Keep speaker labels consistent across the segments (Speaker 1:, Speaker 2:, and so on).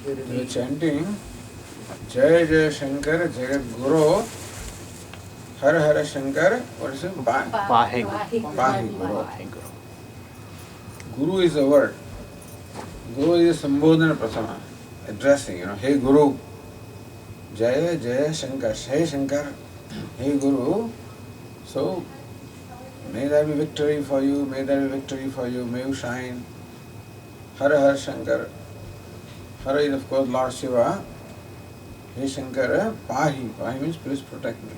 Speaker 1: They were chanting Jai Jai Shankar Jagat Guru Har Har Shankar, what is it?
Speaker 2: Pahi
Speaker 1: Guru. Guru is a word. Guru is a Sambodhana Prathama, addressing, hey Guru, Jaya Jaya Shankar, hey Shankar, hey Guru. So, may there be victory for you, may there be victory for you, may you shine. Har Har Shankar. Har is of course Lord Shiva. Hey Shankar, Pahi. Pahi means please protect me.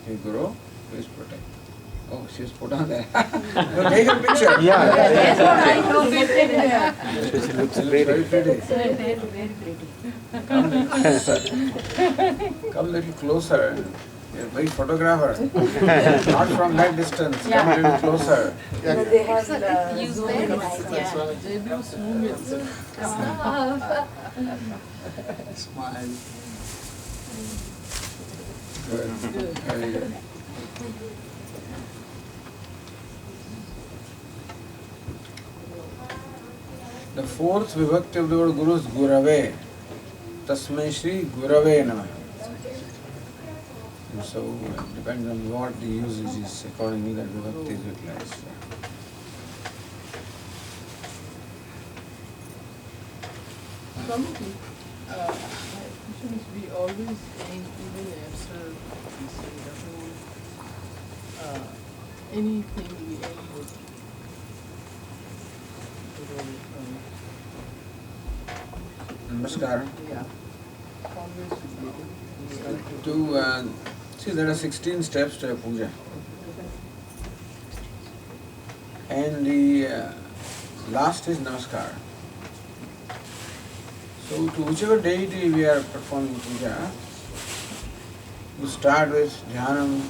Speaker 1: Hey Guru, please protect me. Oh, she's put on there. No, take a picture.
Speaker 2: Yeah.
Speaker 3: That's what I know.
Speaker 2: She looks
Speaker 1: Very
Speaker 2: pretty.
Speaker 1: pretty.
Speaker 3: Very pretty.
Speaker 1: Come little closer. Come little closer. You're a big photographer. Not from that distance. Come a little closer.
Speaker 3: They have
Speaker 4: Use
Speaker 3: Zoom
Speaker 4: very
Speaker 3: in
Speaker 4: nice,
Speaker 3: it.
Speaker 4: yeah.
Speaker 3: They do Zoom it.
Speaker 5: Smile.
Speaker 1: Good. Very good. The fourth vibhakti of the word Guru is Gurave. Tasmai Shri Gurave Namah. And so it depends on what the usage is, accordingly that vibhakti is utilized.
Speaker 5: Swamiji, my question is we always aim, even after we say the whole, anything we aim with.
Speaker 1: Namaskar.
Speaker 5: Yeah. Always we
Speaker 1: To see, there are 16 steps to a puja, and the last is namaskar. So, to whichever deity we are performing puja, you start with dhyanam,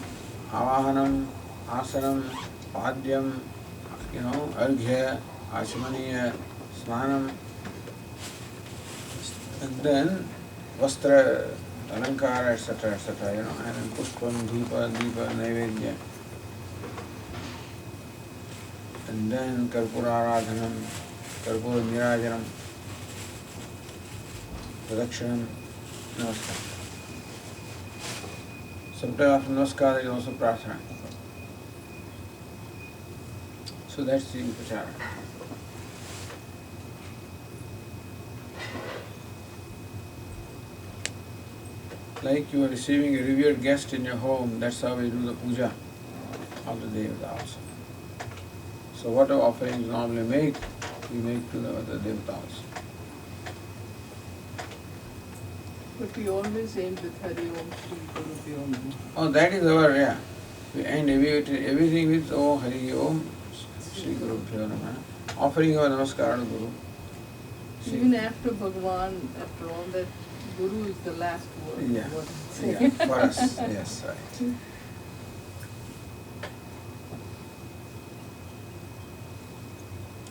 Speaker 1: avahanam, asanam, padyam, arghya, achmaniya, snanam, and then vastra, alankara, etc., and then pushpam, dhupa, deepa, naivedya, and then karpura aradhanam, karpura nirajanam, pradakshanam, namaskar. Sometimes after namaskar there is also prarthana. So that's the upachara. Like you are receiving a revered guest in your home, that's how we do the puja of the devata also. So whatever offerings we normally make, we make to the devata also.
Speaker 5: But we always aim with Harih Om, Shree Viditatmananda.
Speaker 1: Oh, that is our, yeah. We end everything with Oh Harih Om, Shree Viditatmananda, offering our namaskar to Guru.
Speaker 5: Even after Bhagavan, after all that, Guru is the last word.
Speaker 1: Yeah,
Speaker 5: What
Speaker 1: yeah, for us, yes, right.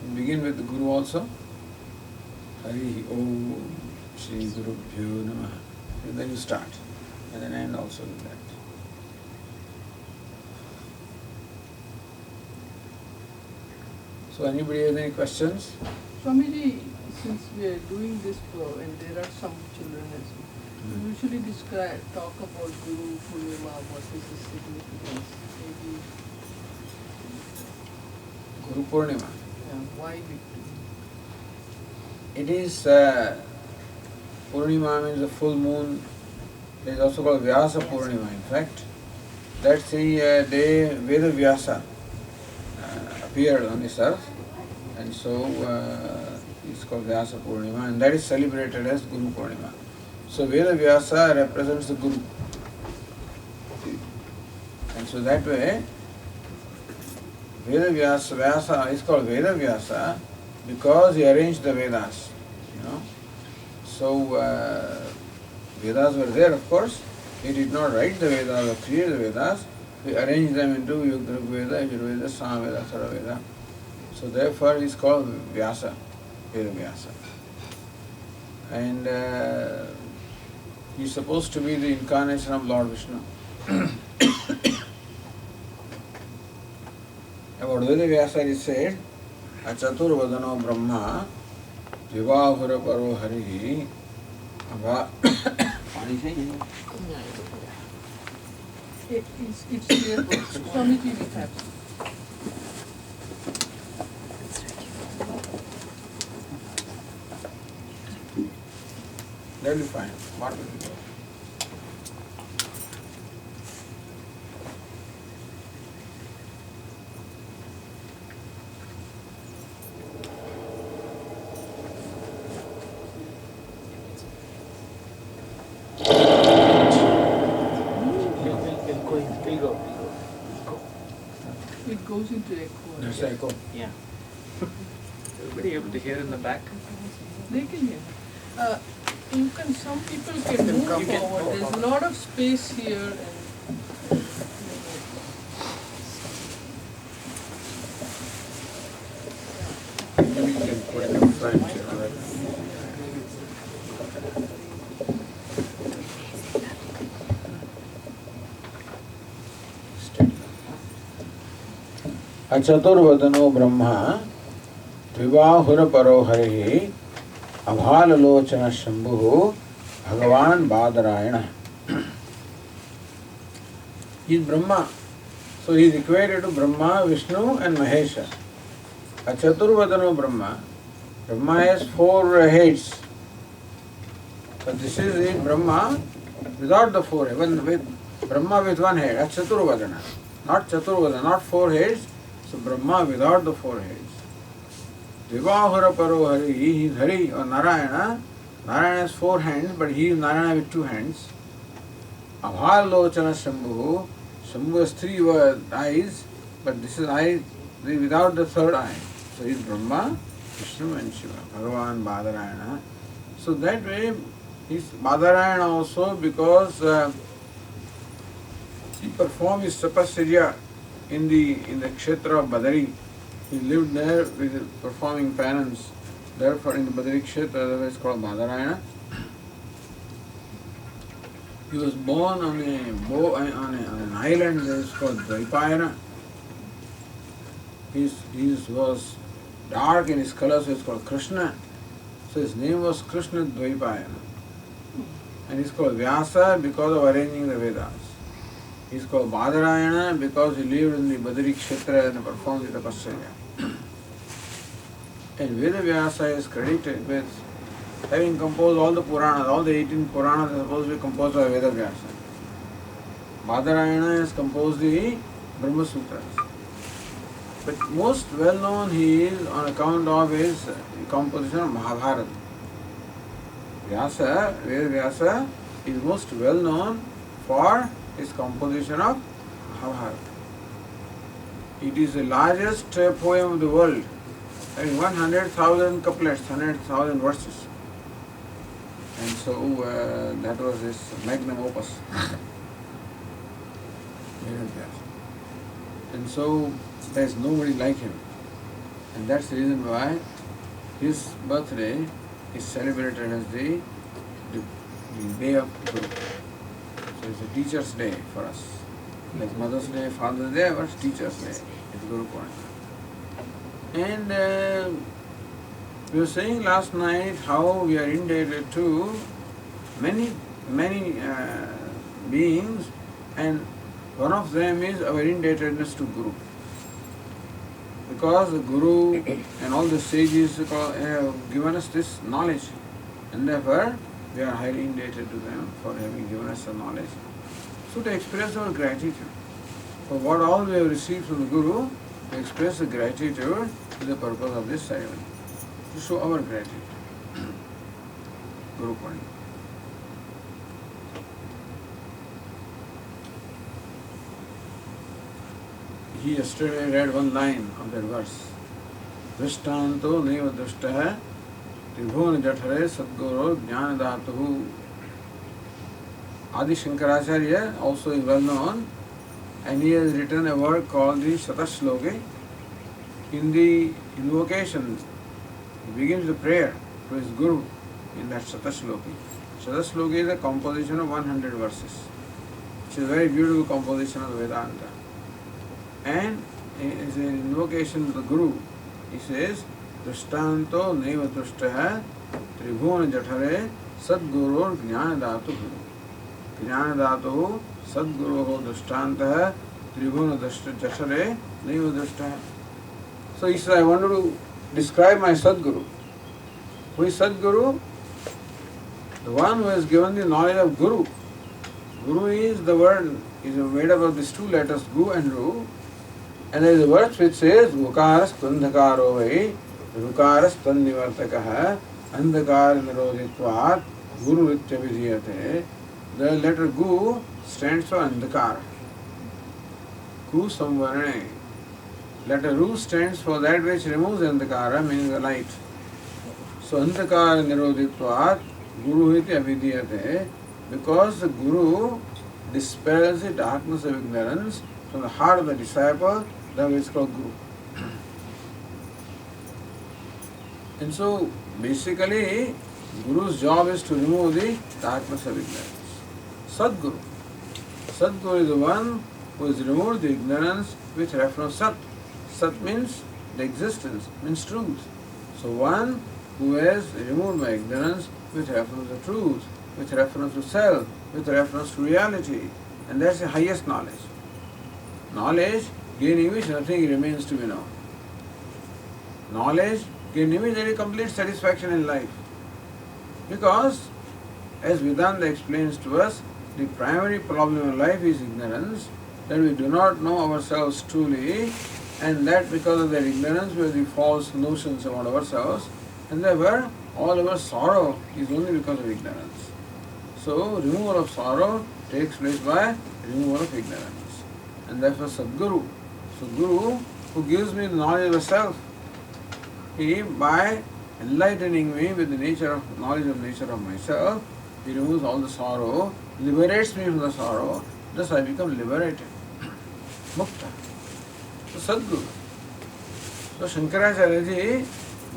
Speaker 1: We begin with the Guru also. Harih Om, Shri Gurubhyo Namah. And then you start, and then end also with that. So anybody has any questions?
Speaker 5: Swamiji, since we are doing this for, and there are some children as well, we usually talk about Guru Purnima, what is the significance? Maybe,
Speaker 1: Guru Purnima.
Speaker 5: why we do?
Speaker 1: It is Purnima means the full moon. It is also called Vyasa Purnima. In fact, that's the day Veda Vyasa appeared on this earth, and so it's called Vyasa Purnima, and that is celebrated as Guru Purnima. So Veda Vyasa represents the Guru, and so that way Veda Vyasa is called Veda Vyasa because he arranged the Vedas. So Vedas were there, of course. He did not write the Vedas or create the Vedas. He arranged them into Yugdra Veda, Yajurveda, Samaveda, Saraveda. So therefore he is called Vyasa, Veda Vyasa. And he is supposed to be the incarnation of Lord Vishnu. About Veda Vyasa it said, Achatur Vadano Brahma, Vivahura Paro Harihi, पानी चाहिए?
Speaker 5: It's here. Swamiji will have.
Speaker 1: That'll be fine. Water will go.
Speaker 2: He'll go.
Speaker 5: It goes into echo.
Speaker 1: That's echo.
Speaker 2: Yeah. Everybody able to hear in the back?
Speaker 5: They can hear. Some people can move
Speaker 2: come
Speaker 5: forward.
Speaker 2: forward.
Speaker 5: There's a lot of space here.
Speaker 1: Maybe you can put it in front, you know, like अचतुर्वदनो Brahma द्विबाहुरपरो हरिः अभाललोचन शंभुः भगवान Badarayana. He is Brahma. So he is equated to Brahma, Vishnu and Mahesha. A Chaturvadano Brahma. Brahma has four heads. So this is it, Brahma without the four heads. With Brahma with one head. A Chaturvadana. Not Chaturvadana, not four heads. So Brahma without the four heads. Vivahura Paro Hari, he is Hari or Narayana. Narayana has four hands, but he is Narayana with two hands. Abhalochana Shambhu. Shambhu has three eyes, but this is eye without the third eye. So he is Brahma, Vishnu and Shiva. Bhagavan Badarayana. So that way he is Badarayana also because he performed his tapasya in the kshetra of Badari. He lived there with performing penance. Therefore, in the Badari kshetra, otherwise called Badarayana. He was born on an island that is called Dvaipayana. He was dark in his color, so it's called Krishna. So his name was Krishna Dvaipayana. And he's called Vyasa because of arranging the Vedas. He's called Badarayana because he lived in the Badari kshetra and performed the tapasya. And Veda Vyasa is credited with having composed all the Puranas, all the 18 Puranas are supposed to be composed by Veda Vyasa. Badarayana has composed the Brahma Sutras. But most well known he is on account of his composition of Mahabharata. Vyasa, Veda Vyasa is most well known for his composition of Mahabharata. It is the largest poem of the world, having 100,000 couplets, 100,000 verses. And so that was his magnum opus. And so there is nobody like him. And that's the reason why his birthday is celebrated as the day of Guru. So it's a teacher's day for us. Like Mother's Day, Father's Day, but Teacher's Day. It's Guru Purnima. And we were saying last night how we are indebted to many beings, and one of them is our indebtedness to Guru. Because the Guru and all the sages have given us this knowledge, and therefore we are highly indebted to them for having given us the knowledge. So to express our gratitude for what all we have received from the Guru, to express the gratitude is the purpose of this ceremony, to show our gratitude. Guru Purnima. He yesterday read one line of that verse. Drishtanto neva drishtaha tribhuna jathare sadguru jnanadatuhu. Adi Shankaracharya also is well known, and he has written a work called the Satashloki. In the invocation, he begins the prayer to his Guru in that Satashloki. Satashloki is a composition of 100 verses. It's a very beautiful composition of Vedanta. And it is an invocation to the Guru. He says, Drishtanto neva drishtaha tribhuna jathare Sadguru Jnanadatu. Jnanadatu Sadguru Dushtantah Tribhuna Jashare Neva Dushtah. So he said, I wanted to describe my Sadguru. Who is Sadguru? The one who has given the knowledge of Guru. Guru is the word, is made up of these two letters, Gu and Ru. And there is a verse which says, Vukaras Tandhakaro Vai, Rukaras Tandivartakaha, Andhakar Nirodhitvat, Guru Rityavidhiyate. The letter Gu stands for Andhakar. Gu Samvarane. Letter Ru stands for that which removes Andhakara, meaning the light. So Andhakar Nirodhitvat, Guru iti avidiyate, because the Guru dispels the darkness of ignorance from the heart of the disciple, that is called Guru. And so, basically, Guru's job is to remove the darkness of ignorance. Sadguru. Sadguru is the one who has removed the ignorance with reference to Sat. Sat means the existence, means truth. So one who has removed my ignorance with reference to truth, with reference to self, with reference to reality. And that's the highest knowledge. Knowledge, gaining which nothing remains to be known. Knowledge, gaining which there is complete satisfaction in life. Because, as Vedanta explains to us, the primary problem in life is ignorance, that we do not know ourselves truly, and that because of that ignorance we have the false notions about ourselves, and therefore all our sorrow is only because of ignorance. So, removal of sorrow takes place by removal of ignorance. And therefore Sadguru. So Guru, who gives me the knowledge of the self, he, by enlightening me with the nature of knowledge of nature of myself, he removes all the sorrow, liberates me from the sorrow, thus I become liberated. Mukta. So Sadguru. So Shankaracharya ji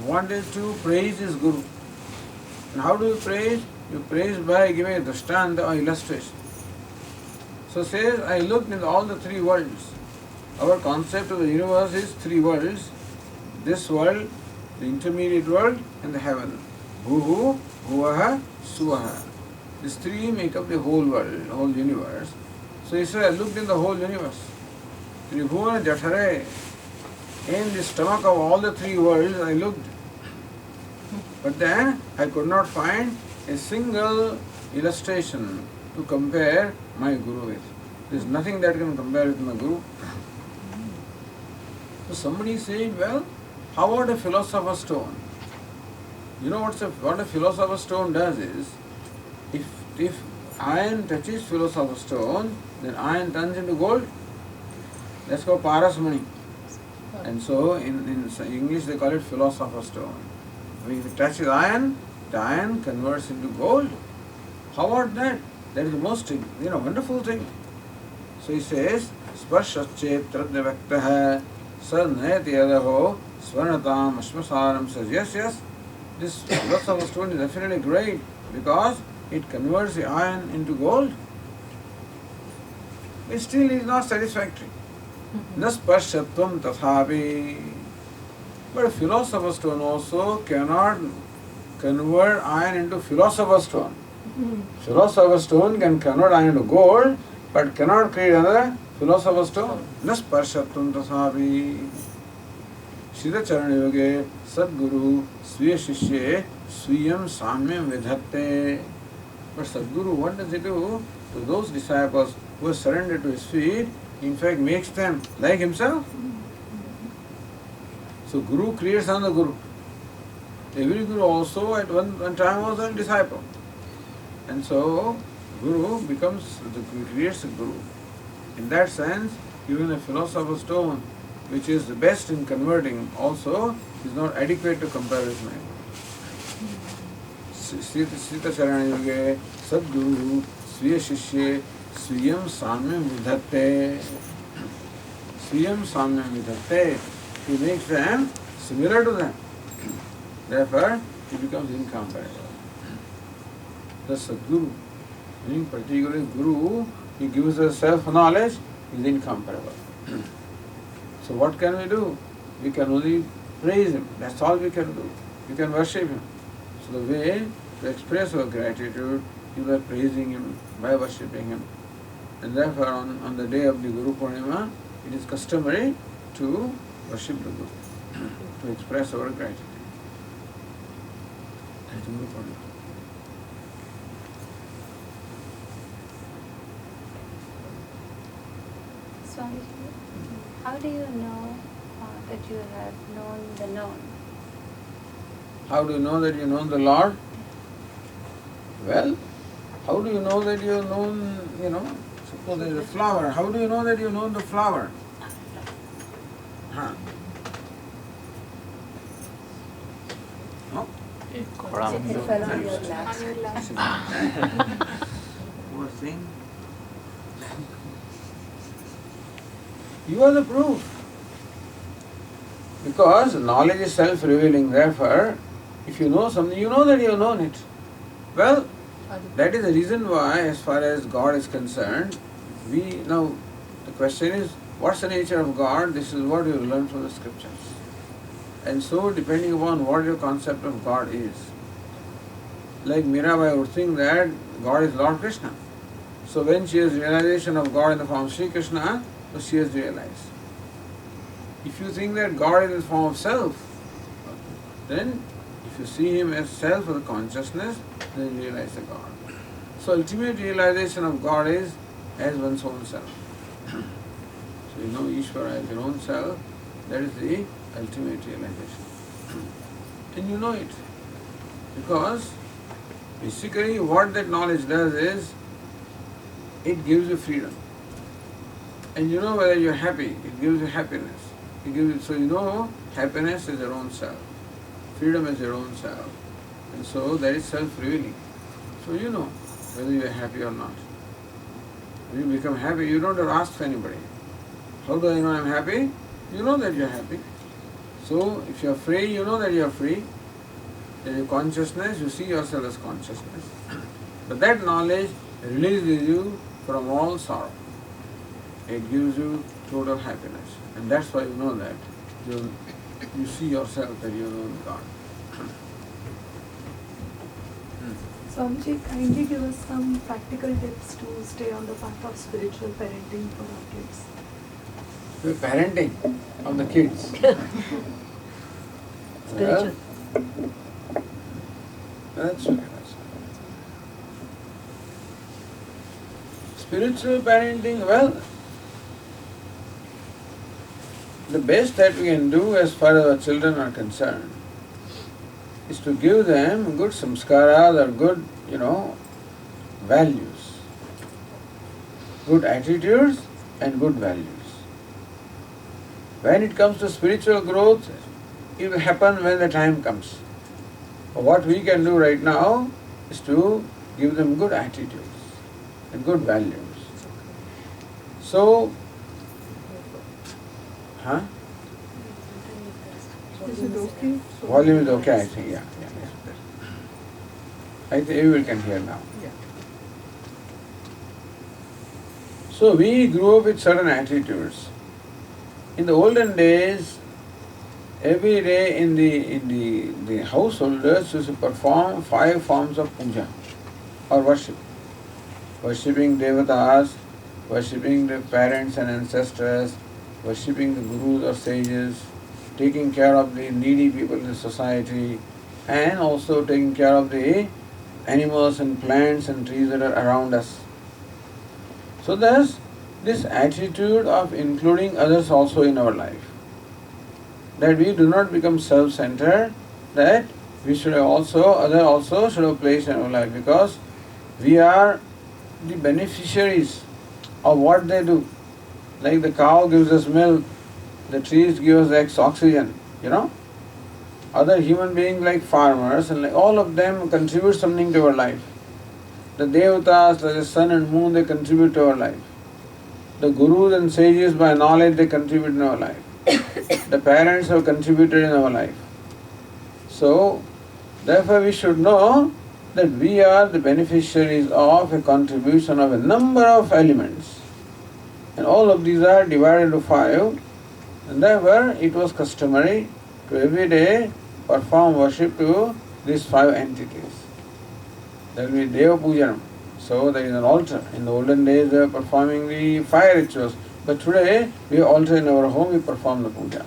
Speaker 1: wanted to praise his Guru. And how do you praise? You praise by giving a drishtanta or illustration. So says, I looked in all the three worlds. Our concept of the universe is three worlds. This world, the intermediate world, and the heaven. Bhuhu, Bhuvaha, Suvaha. These three make up the whole world, the whole universe. So he said, I looked in the whole universe. Tribhuna Jatare. In the stomach of all the three worlds I looked. But then I could not find a single illustration to compare my Guru with. There is nothing that can compare with my Guru. So somebody said, well, how about a philosopher's stone? You know what a philosopher's stone does is, if iron touches philosopher's stone, then iron turns into gold. That's called parasmani. And so in English they call it philosopher's stone. If it touches iron, the iron converts into gold. How about that? That is the most wonderful thing. So he says, Sparshachetradhyavaktaha sarnayati yadaho swarnatam ashmasaram says, yes, this philosopher's stone is definitely great because it converts the iron into gold. It still is not satisfactory. Naspashatvam tathapi. But a philosopher's stone also cannot convert iron into philosopher's stone. Philosopher's stone can convert iron into gold, but cannot create another philosopher's stone. Naspashatvam tathapi. Shrita Charana Yoge Sadguru Sviya Shishye Swiyam Samyam Vidhatte. But Sadguru, what does he do to those disciples who are surrendered to his feet? In fact, makes them like himself. So Guru creates another Guru. Every Guru also at one time was a disciple. And so Guru creates a Guru. In that sense, even a philosopher's stone, which is the best in converting also, is not adequate to compare with my Guru. Sita Charana Yoge Sadguru Sviya Shishye Swiyam Samyam Vidhatte. Swiyam Samyam Vidhatte. He makes them similar to them. Therefore, he becomes incomparable. The Sadguru, meaning particularly Guru, he gives us self-knowledge, he is incomparable. So what can we do? We can only praise him. That's all we can do. We can worship him. So the way To express our gratitude, you are praising him by worshipping him. And therefore on the day of the Guru Purnima, it is customary to worship the Guru, to express our gratitude. That is Guru Purnima.
Speaker 4: Swamiji, how do you know that you have known the known?
Speaker 1: How do you know that you know the Lord? Well, how do you know that you have known, suppose there is a flower. How do you know that you know the flower? Huh? No?
Speaker 3: It fell on your lap.
Speaker 1: Poor thing. You are the proof. Because knowledge is self-revealing, therefore, if you know something, you know that you have known it. Well, that is the reason why, as far as God is concerned, now the question is, what's the nature of God? This is what you learn from the scriptures. And so, depending upon what your concept of God is, like Mirabai would think that God is Lord Krishna. So when she has realization of God in the form of Sri Krishna, so she has realized. If you think that God is in the form of self, then if you see him as self or consciousness, then you realize the God. So ultimate realization of God is as one's own self. So you know Ishvara as your own self, that is the ultimate realization. And you know it. Because basically what that knowledge does is, it gives you freedom. And you know whether you're happy, it gives you happiness. So you know happiness is your own self. Freedom is your own self. And so that is self-revealing. So you know whether you are happy or not. When you become happy, you don't have to ask anybody. How do I know I'm happy? You know that you're happy. So if you're free, you know that you're free. In your consciousness, you see yourself as consciousness. But that knowledge releases you from all sorrow. It gives you total happiness. And that's why you know that. You see yourself that you know God.
Speaker 6: Swamiji, kindly give us some practical tips to stay on the path of spiritual parenting for our kids.
Speaker 1: The parenting of the kids.
Speaker 3: Spiritual.
Speaker 1: That's okay. Spiritual parenting, well, the best that we can do as far as our children are concerned is to give them good samskaras or good, values, good attitudes and good values. When it comes to spiritual growth, it will happen when the time comes. But what we can do right now is to give them good attitudes and good values. So,
Speaker 5: Is it okay?
Speaker 1: Volume is okay, I think, yeah. I think everyone can hear now.
Speaker 5: Yeah.
Speaker 1: So we grew up with certain attitudes. In the olden days, every day in the householders used to perform 5 forms of puja or worship. Worshipping devatas, worshipping the parents and ancestors, worshipping the gurus or sages, taking care of the needy people in the society, and also taking care of the animals and plants and trees that are around us. So there's this attitude of including others also in our life. That we do not become self-centered, that we should others also should have place in our life, because we are the beneficiaries of what they do. Like the cow gives us milk, the trees give us oxygen, Other human beings like farmers, and all of them contribute something to our life. The devatas, like the sun and moon, they contribute to our life. The gurus and sages by knowledge, they contribute in our life. The parents have contributed in our life. So, therefore we should know that we are the beneficiaries of a contribution of a number of elements. And all of these are divided into 5. And therefore it was customary to every day perform worship to these 5 entities. There will be Deva Pujanam. So there is an altar. In the olden days they were performing the fire rituals. But today we have altar in our home, we perform the puja.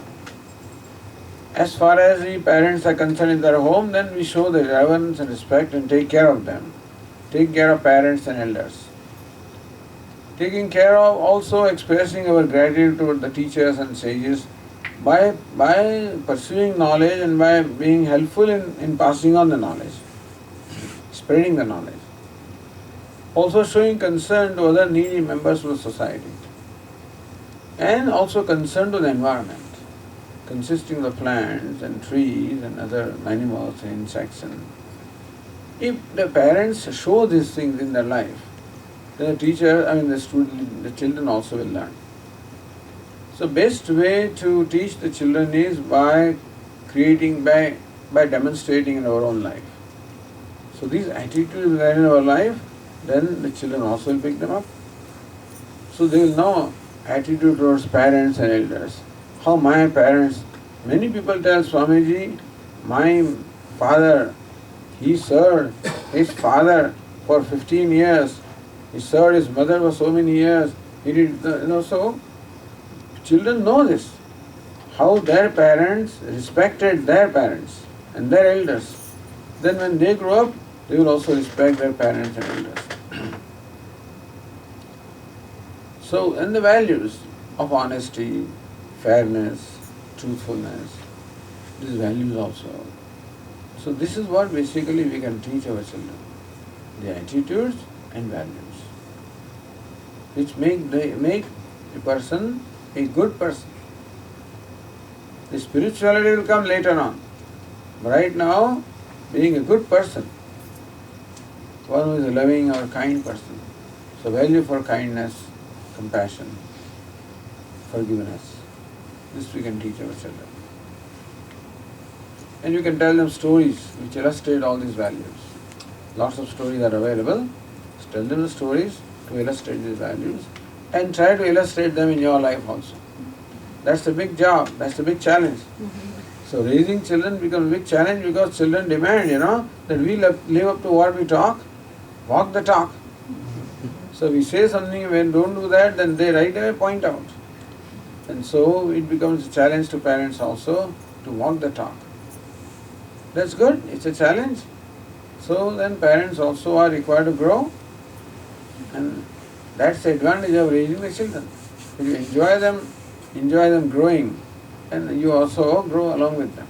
Speaker 1: As far as the parents are concerned in their home, then we show the reverence and respect and take care of them. Take care of parents and elders. Taking care of also expressing our gratitude toward the teachers and sages by pursuing knowledge and by being helpful in passing on the knowledge, spreading the knowledge. Also showing concern to other needy members of the society. And also concern to the environment, consisting of plants and trees and other animals and insects. And if the parents show these things in their life, then the children also will learn. So best way to teach the children is by demonstrating in our own life. So these attitudes will are in our life, then the children also will pick them up. So they will know attitude towards parents and elders. How my parents, many people tell Swamiji, my father, he served his father for 15 years, he served his mother for so many years, he did, so children know this, how their parents respected their parents and their elders. Then when they grow up, they will also respect their parents and elders. So, and the values of honesty, fairness, truthfulness, these values also. So this is what basically we can teach our children. The attitudes and values, which make a person a good person. The spirituality will come later on. But right now, being a good person, one who is a loving or kind person. So value for kindness, compassion, forgiveness. This we can teach our children. And you can tell them stories which illustrate all these values. Lots of stories are available. Just tell them the stories to illustrate these values and try to illustrate them in your life also. That's the big job, that's the big challenge. So raising children becomes a big challenge because children demand, that we live up to what we talk, walk the talk. So we say something, when don't do that, then they right away point out. And so it becomes a challenge to parents also to walk the talk. That's good, it's a challenge. So then parents also are required to grow, and that's the advantage of raising the children. If you enjoy them growing, and you also grow along with them.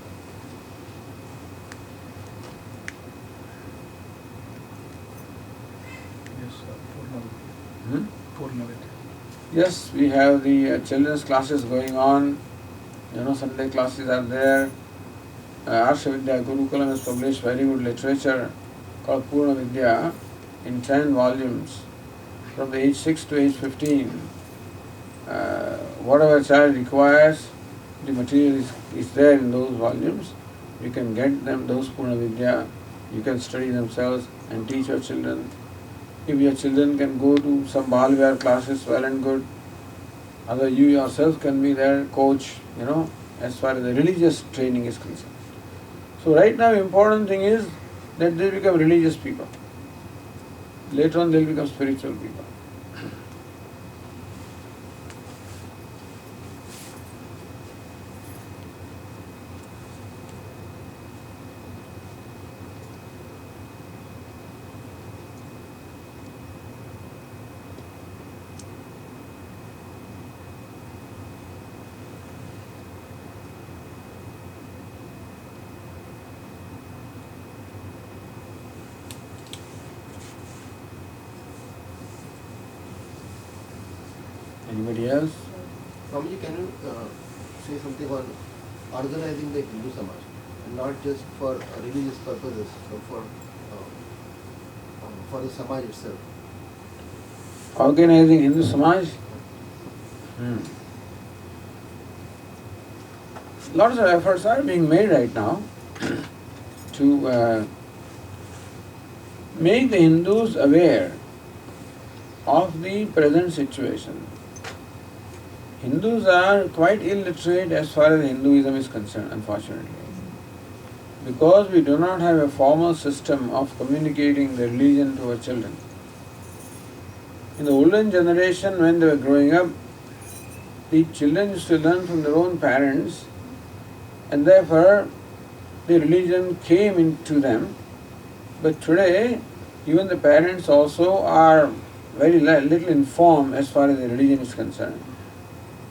Speaker 1: Yes, we have the children's classes going on. Sunday classes are there. Arsha Vidya Gurukulam has published very good literature called Purna Vidya in 10 volumes from the age 6 to age 15. Whatever a child requires, the material is there in those volumes. You can get them those Purna Vidya, you can study themselves and teach your children. If your children can go to some Balviyar classes, well and good. Other you yourself can be their coach, as far as the religious training is concerned. So right now important thing is that they become religious people. Later on they will become spiritual people. Anybody else?
Speaker 7: Swamiji, can you say something on organizing the Hindu Samaj, and not just for religious purposes, but for the Samaj itself?
Speaker 1: Organizing Hindu Samaj? Lots of efforts are being made right now to make the Hindus aware of the present situation. Hindus are quite illiterate as far as Hinduism is concerned, unfortunately. because we do not have a formal system of communicating the religion to our children. In the olden generation, when they were growing up, the children used to learn from their own parents, and therefore the religion came into them. But today, even the parents also are very little informed as far as the religion is concerned.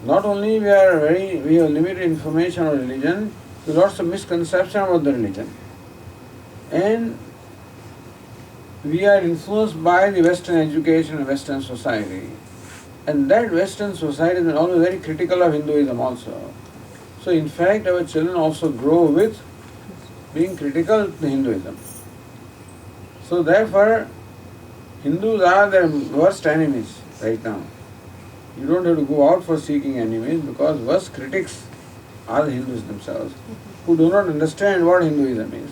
Speaker 1: Not only we have limited information on religion, there are lots of misconception about the religion. And we are influenced by the Western education and Western society. And that Western society is always very critical of Hinduism also. So in fact our children also grow with being critical to Hinduism. So therefore Hindus are their worst enemies right now. You don't have to go out for seeking enemies, because worst critics are the Hindus themselves, who do not understand what Hinduism is.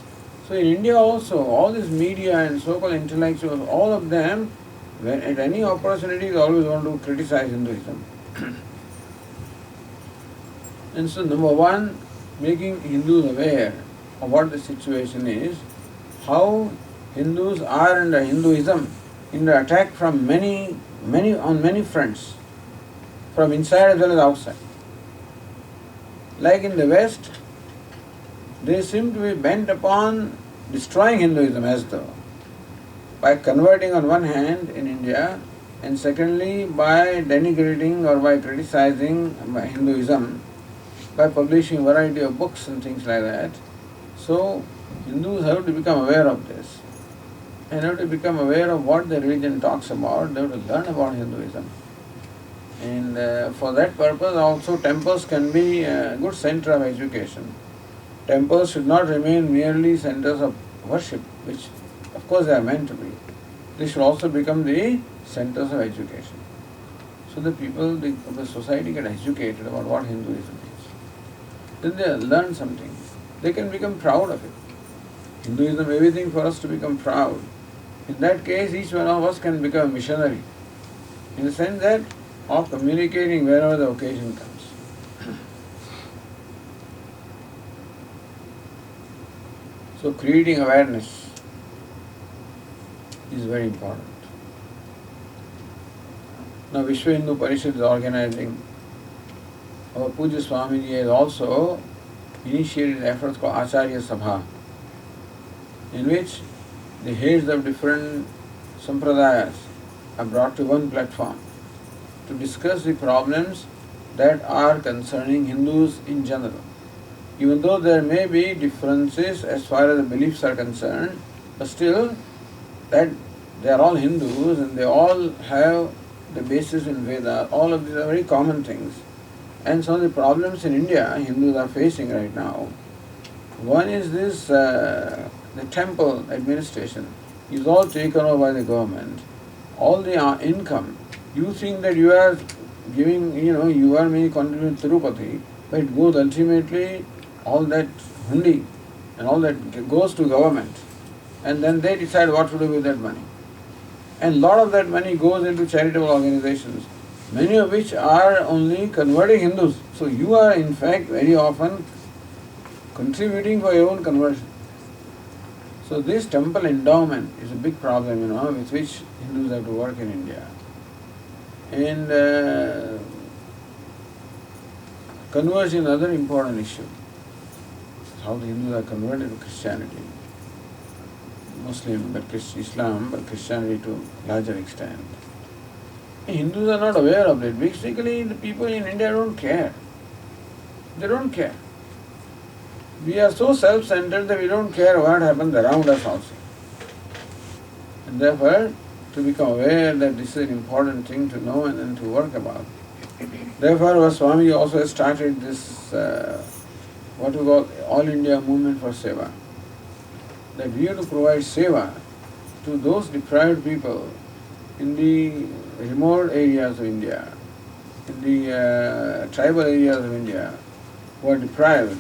Speaker 1: So in India also, all this media and so-called intellectuals, all of them, when at any opportunity, they always want to criticize Hinduism. And so number one, making Hindus aware of what the situation is, how Hindus are under Hinduism, under attack from on many fronts, from inside as well as outside. Like in the West, they seem to be bent upon destroying Hinduism as though, by converting on one hand in India, and secondly by denigrating or by criticizing Hinduism, by publishing a variety of books and things like that. So Hindus have to become aware of this, and have to become aware of what the religion talks about. They have to learn about Hinduism. And for that purpose also temples can be a good center of education. Temples should not remain merely centers of worship, which of course they are meant to be. They should also become the centers of education. So the people of the society get educated about what Hinduism is. Then they learn something. They can become proud of it. Hinduism, everything for us to become proud. In that case, each one of us can become a missionary, in the sense that of communicating wherever the occasion comes. So creating awareness is very important. Now Vishwa Hindu Parishad is organizing. Our Puja Swamiji has also initiated efforts called Acharya Sabha, in which the heads of different sampradayas are brought to one platform to discuss the problems that are concerning Hindus in general. Even though there may be differences as far as the beliefs are concerned, but still that they are all Hindus and they all have the basis in Veda. All of these are very common things. And some of the problems in India Hindus are facing right now, one is this, the temple administration is all taken over by the government. All the income, you think that you are giving, you are maybe contributing to Tirupati, but it goes ultimately, all that hundi and all that goes to government, and then they decide what to do with that money. And a lot of that money goes into charitable organizations, many of which are only converting Hindus. So you are in fact very often contributing for your own conversion. So this temple endowment is a big problem, with which Hindus have to work in India. And conversion is another important issue. How the Hindus are converted to Christianity, Muslim, but Islam, but Christianity to larger extent. Hindus are not aware of it. Basically, the people in India don't care. They don't care. We are so self-centered that we don't care what happens around us also. And therefore, to become aware that this is an important thing to know and then to work about. Therefore, our Swami also has started this, what we call All India Movement for Seva. That we have to provide seva to those deprived people in the remote areas of India, in the tribal areas of India who are deprived.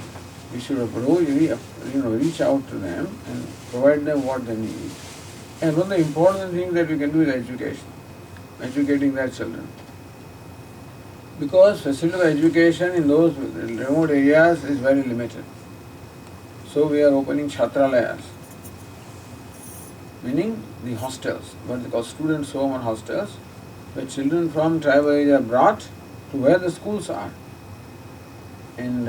Speaker 1: We should reach out to them and provide them what they need. And one of the important things that we can do is education, educating their children. Because facility of education in those remote areas is very limited. So we are opening Chhatralayas, meaning the hostels, what they call students' home or hostels, where children from tribal area are brought to where the schools are. And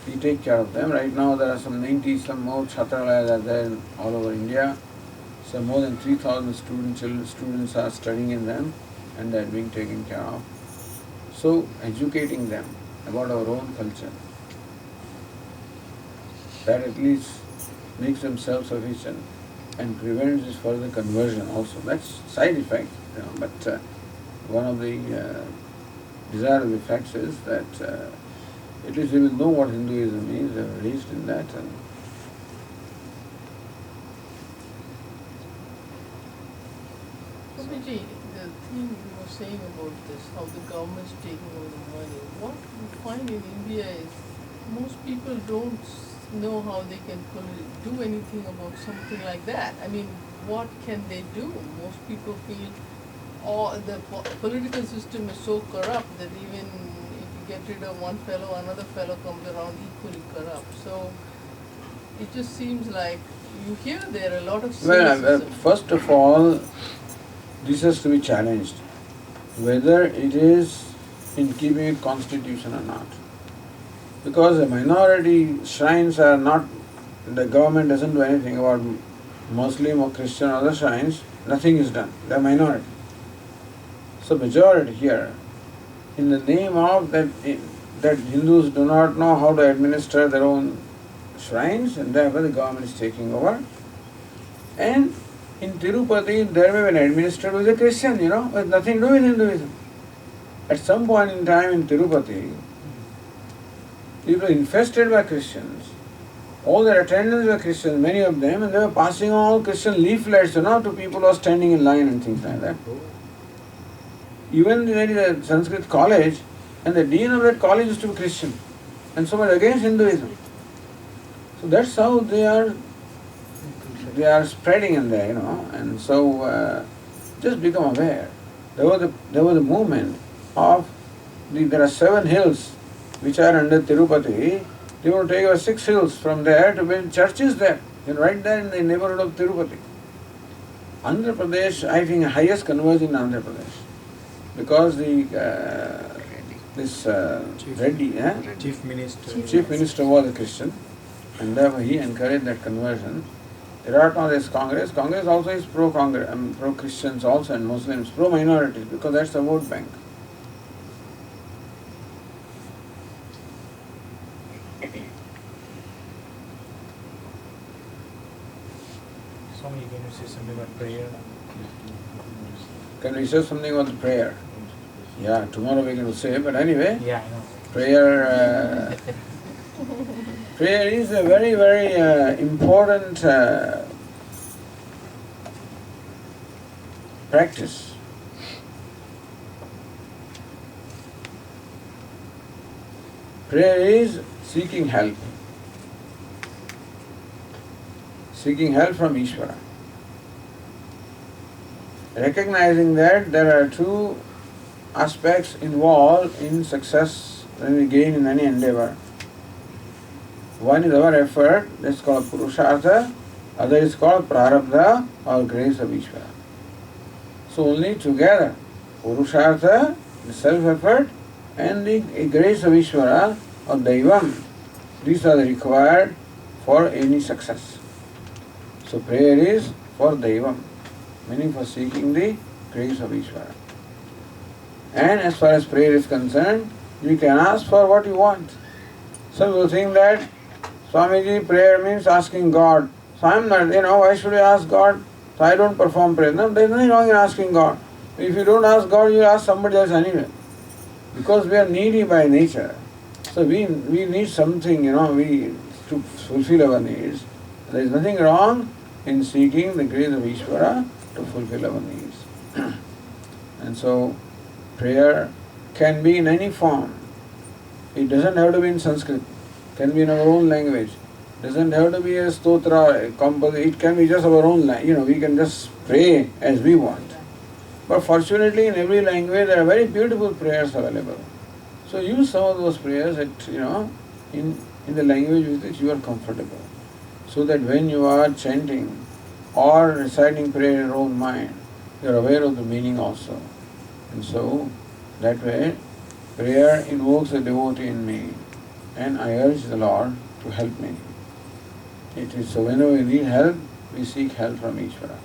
Speaker 1: we take care of them. Right now there are some 90 some more Chhatralayas are there all over India. So more than 3,000 students are studying in them and they are being taken care of. So educating them about our own culture, that at least makes them self-sufficient and prevents this further conversion also. That's side effect, but one of the desirable effects is that at least they will know what Hinduism is, they are raised in that. And
Speaker 5: Swamiji, the thing you were saying about this, how the government's taking over the money, what we find in India is most people don't know how they can do anything about something like that. I mean, what can they do? Most people feel the political system is so corrupt that even if you get rid of one fellow, another fellow comes around equally corrupt. So it just seems like you hear there are a lot of cynicism.
Speaker 1: first of all, this has to be challenged, whether it is in keeping with constitution or not. Because the minority shrines are not, the government doesn't do anything about Muslim or Christian or other shrines, nothing is done, they are minority. So majority here, in the name of that Hindus do not know how to administer their own shrines, and therefore the government is taking over. And in Tirupati, there may be an administrator who is a Christian, with nothing to do with Hinduism. At some point in time in Tirupati, people were infested by Christians. All their attendants were Christians, many of them, and they were passing all Christian leaflets, to people who are standing in line and things like that. Even there is a Sanskrit college, and the dean of that college used to be Christian, and so much against Hinduism. So that's how they are spreading in there, and so just become aware. There was a movement of there are 7 hills which are under Tirupati. They want to take over 6 hills from there to build churches there, right there in the neighborhood of Tirupati. Andhra Pradesh, I think, highest conversion in Andhra Pradesh, because this Reddy, Chief Minister was a Christian, and therefore he encouraged that conversion. Right now there is Congress. Congress also is pro-Christians also and Muslims, pro-minorities, because that's the vote bank.
Speaker 2: Swami, can you say something about prayer?
Speaker 1: Can we say something about the prayer? Yeah, tomorrow we're going to say, but anyway,
Speaker 2: Yeah, I know.
Speaker 1: prayer is a very, very important practice. Prayer is seeking help. Seeking help from Ishvara. Recognizing that there are 2 aspects involved in success when we gain in any endeavor. One is our effort, that's called Purushartha, other is called Prarabdha or grace of Ishvara. So only together, Purushartha, the self-effort, and the grace of Ishvara or Daivam, these are required for any success. So prayer is for Daivam, meaning for seeking the grace of Ishvara. And as far as prayer is concerned, you can ask for what you want. Some people think that Swamiji, prayer means asking God. So I'm not, why should I ask God? So I don't perform prayer. No, there's nothing wrong in asking God. If you don't ask God, you ask somebody else anyway. Because we are needy by nature. So we need something, to fulfill our needs. There is nothing wrong in seeking the grace of Ishvara to fulfill our needs. And so prayer can be in any form. It doesn't have to be in Sanskrit. It can be in our own language. It doesn't have to be a stotra, it can be just our own language. We can just pray as we want. But fortunately in every language there are very beautiful prayers available. So use some of those prayers in in the language with which you are comfortable. So that when you are chanting or reciting prayer in your own mind, you are aware of the meaning also. And so, that way, prayer invokes a devotee in me, and I urge the Lord to help me. It is so whenever we need help, we seek help from Ishvara.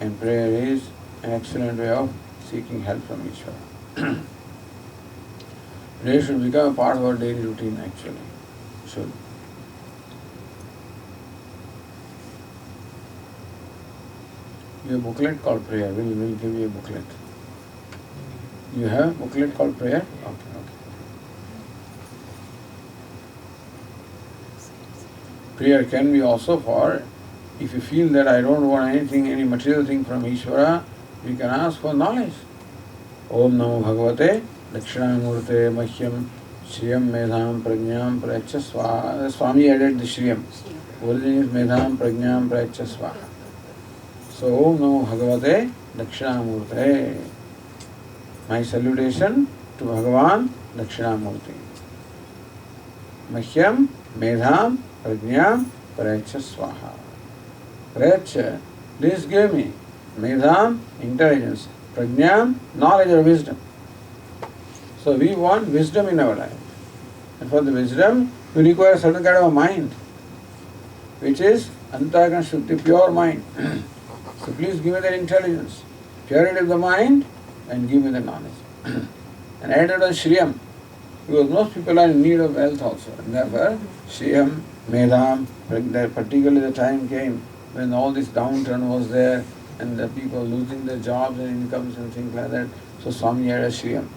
Speaker 1: And prayer is an excellent way of seeking help from Ishvara. Prayer should become a part of our daily routine actually. Should. You have a booklet called prayer. We'll give you a booklet. You have a booklet called prayer? Okay. Prayer can be also for, if you feel that I don't want anything, any material thing from Ishvara, you can ask for knowledge. Om Namo Bhagavate Dakshinamurte Mahyam Shriyam Medham Prajnam Prayacha Swaha. Swami added the Shriyam. Origin is Medham Prajnam Prayacha Swaha. So Om Namo Bhagavate Dakshinamurte. My salutation to Bhagavan Dakshinamurti. Mahyam Medham Prajnam Prayacha Swaha. Prayacha, please give me Medham, intelligence, Prajnam, knowledge or wisdom. So we want wisdom in our life. And for the wisdom, we require a certain kind of a mind, which is Antakarana Shuddhi, pure mind. So please give me that intelligence, purity of the mind, and give me the knowledge. And added on Shriyam, because most people are in need of wealth also. And therefore, Shriyam, Medham, particularly the time came when all this downturn was there and the people losing their jobs and incomes and things like that. So Swami added Shriyam.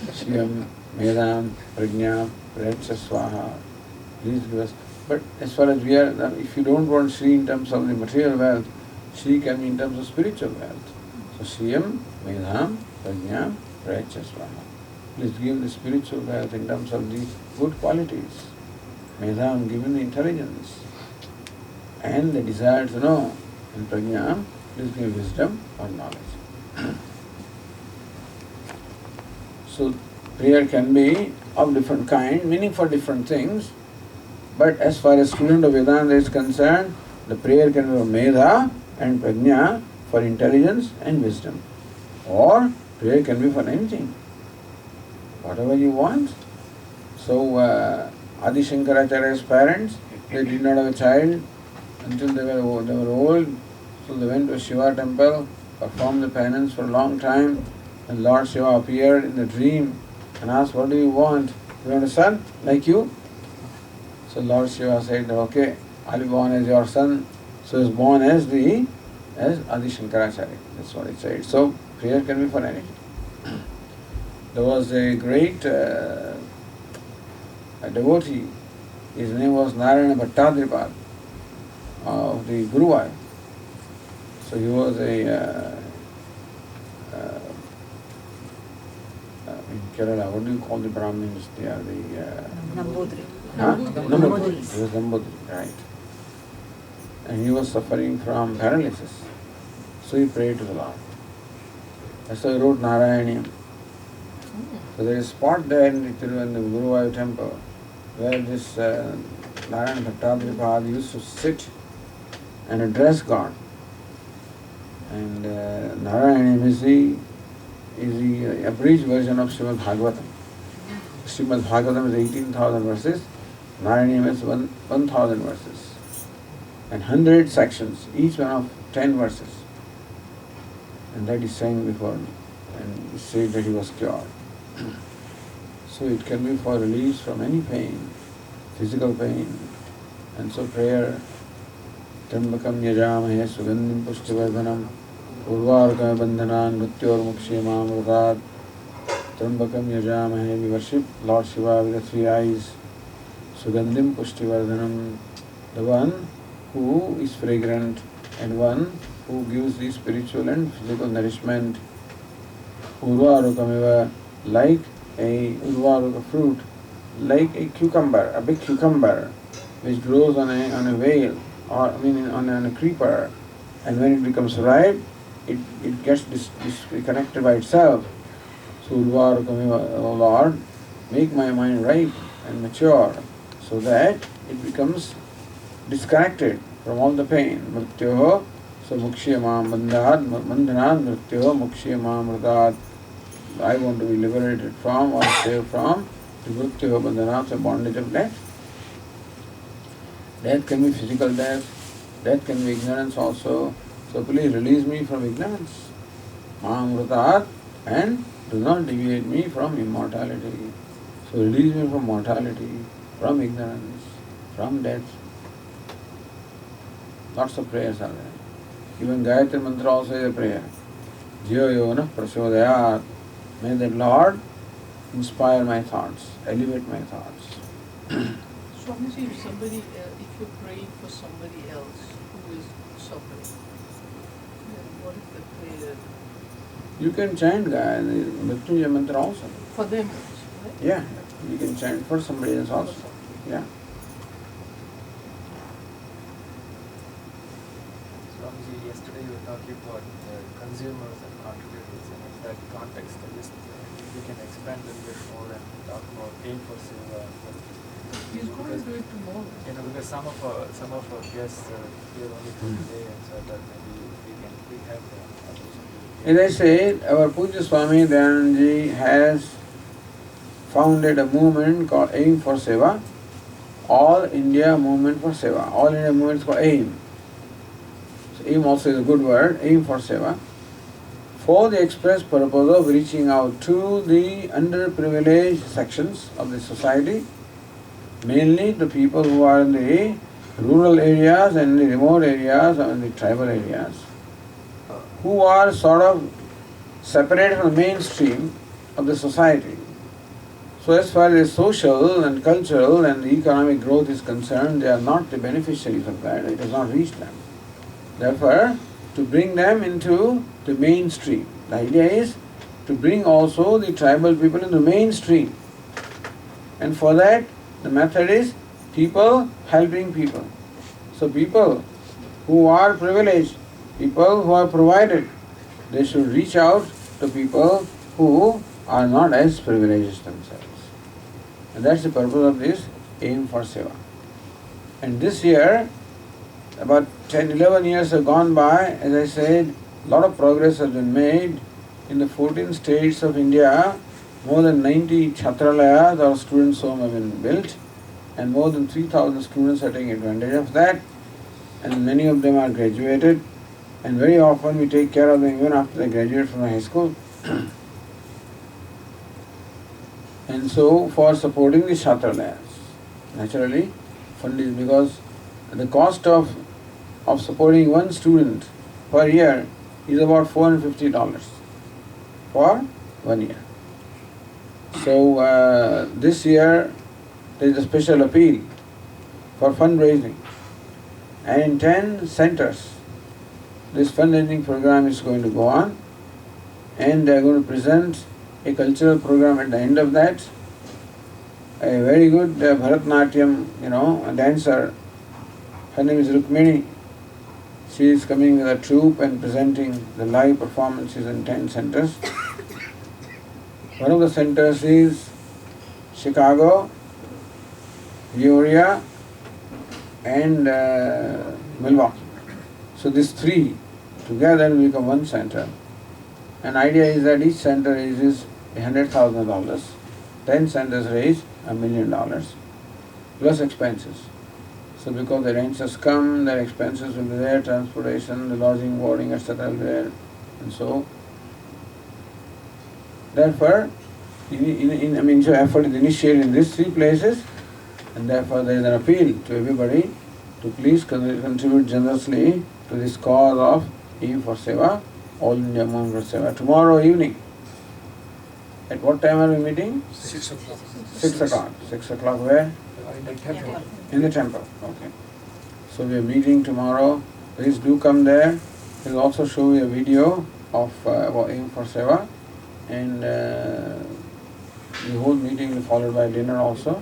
Speaker 1: Shriyam, Medham, Prajnam, Prayacha Swaha. Please give us. But as far as we are, if you don't want Sri in terms of the material wealth, Sri can be in terms of spiritual wealth. So Shriyam, Medham, Prajnam, Prayacha Swaha. Please give the spiritual wealth in terms of the good qualities. Medham, given the intelligence and the desire to know. And Prajnam, please give wisdom or knowledge. So prayer can be of different kind, meaning for different things. But as far as student of Vedanta is concerned, the prayer can be for Medha and Prajna, for intelligence and wisdom. Or prayer can be for anything, whatever you want. So Adi Shankaracharya's parents, they did not have a child until they were old. So they went to a Shiva temple, performed the penance for a long time, and Lord Shiva appeared in the dream and asked, what do you want? You want a son like you? So Lord Shiva said, okay, I'll be born as your son. So he was born as Adi Shankaracharya. That's what he said. So prayer can be for anything. There was a great a devotee, his name was Narayana Bhattadripad of the Guruvai. So he was in Kerala, what do you call the Brahmins? They are the
Speaker 3: Nambudri.
Speaker 1: Nambudri. He was Nambudri, right. And he was suffering from paralysis. So he prayed to the Lord. That's why he wrote Narayaniam. So there is a spot there in the Guruvai temple where this Narayana Bhattadripad used to sit and address God. And Narayaniam is the abridged version of Srimad Bhagavatam. Srimad Bhagavatam is 18,000 verses, Narayaniam is 1,000 verses. And 100 sections, each one of 10 verses. And that is sang before me. And he said that he was cured. So it can be for release from any pain, physical pain. And so prayer, Trambakam yajamahe sugandhim pushtivardhanam urvarkam bandhanan mrityormukshemam mrutat. Trambakam yajamahe, we worship Lord Shiva with the three eyes. Sugandhim pushtivardhanam, the one who is fragrant and one who gives the spiritual and physical nourishment. Urvarukamiva, like a urvaruka fruit, like a cucumber, a big cucumber, which grows on a veil, or on a creeper, and when it becomes ripe, it gets disconnected by itself. So urvarukamiva, O Lord, make my mind ripe and mature, so that it becomes disconnected from all the pain. Mrityoho, so mukshiyama bandhat, bandhanat mrityoho mukshiyama mritat. I want to be liberated from or saved from the mrityoho bandhanat, the bondage of death. Death can be physical death, death can be ignorance also. So please release me from ignorance. Mritat, and do not deviate me from immortality. So release me from mortality, from ignorance, from death. Lots of prayers are there. Even Gayatri Mantra also is a prayer. Jiyo yona prasodayat. May the Lord inspire my thoughts, elevate my thoughts.
Speaker 5: Swamiji, if you're praying for somebody else who is suffering, then what is the prayer?
Speaker 1: You can chant Mrityunjaya Mantra also.
Speaker 5: For them also, right?
Speaker 1: Yeah, you can chant for somebody else also. Yeah.
Speaker 2: Swamiji, yesterday you were talking about consumers and contributors, and in that context, I just we can expand a little bit more and talk about aim for silver.
Speaker 5: He's going to do it tomorrow.
Speaker 2: Because some of our guests here only for today, and so that maybe we have the opportunity.
Speaker 1: As I said, our Puja Swami Dayanandaji has founded a movement called Aim for Seva, All India Movement for Seva. All India Movement is called AIM. So AIM also is a good word, Aim for Seva, for the express purpose of reaching out to the underprivileged sections of the society, mainly the people who are in the rural areas and the remote areas and the tribal areas, who are sort of separated from the mainstream of the society. So as far as social and cultural and the economic growth is concerned, they are not the beneficiaries of that, it has not reached them. Therefore, to bring them into the mainstream. The idea is to bring also the tribal people into the mainstream. And for that, the method is people helping people. So people who are privileged, people who are provided, they should reach out to people who are not as privileged themselves. And that's the purpose of this Aim for Seva. And this year, about 10-11 years have gone by, as I said, a lot of progress has been made. In the 14 states of India, more than 90 Chhatralayas or students' homes have been built, and more than 3,000 students are taking advantage of that, and many of them are graduated, and very often we take care of them even after they graduate from high school. And so for supporting the Chhatralayas, naturally, fund is because the cost of supporting one student per year is about $450 for 1 year. So this year there is a special appeal for fundraising, and in 10 centers this fundraising program is going to go on, and they are going to present a cultural program at the end of that. A very good Bharatanatyam, a dancer, her name is Rukmini. She is coming with a troupe and presenting the live performances in 10 centers. One of the centers is Chicago, Peoria, and Milwaukee. So these three together will become one center. And idea is that each center raises $100,000. 10 centers raise $1 million plus expenses. So because the dancers come, their expenses will be there, transportation, the lodging, boarding, etc. will be there, and so. Therefore, so effort is initiated in these three places, and therefore there is an appeal to everybody to please contribute generously to this cause of Aim for Seva, All India Movement for Seva. Tomorrow evening. At what time are we meeting?
Speaker 2: 6 o'clock.
Speaker 1: 6 o'clock. 6 o'clock where?
Speaker 2: In the temple.
Speaker 1: In the temple. Okay. So we are meeting tomorrow. Please do come there. We'll also show you a video of Aim for Seva, and the whole meeting will be followed by dinner also.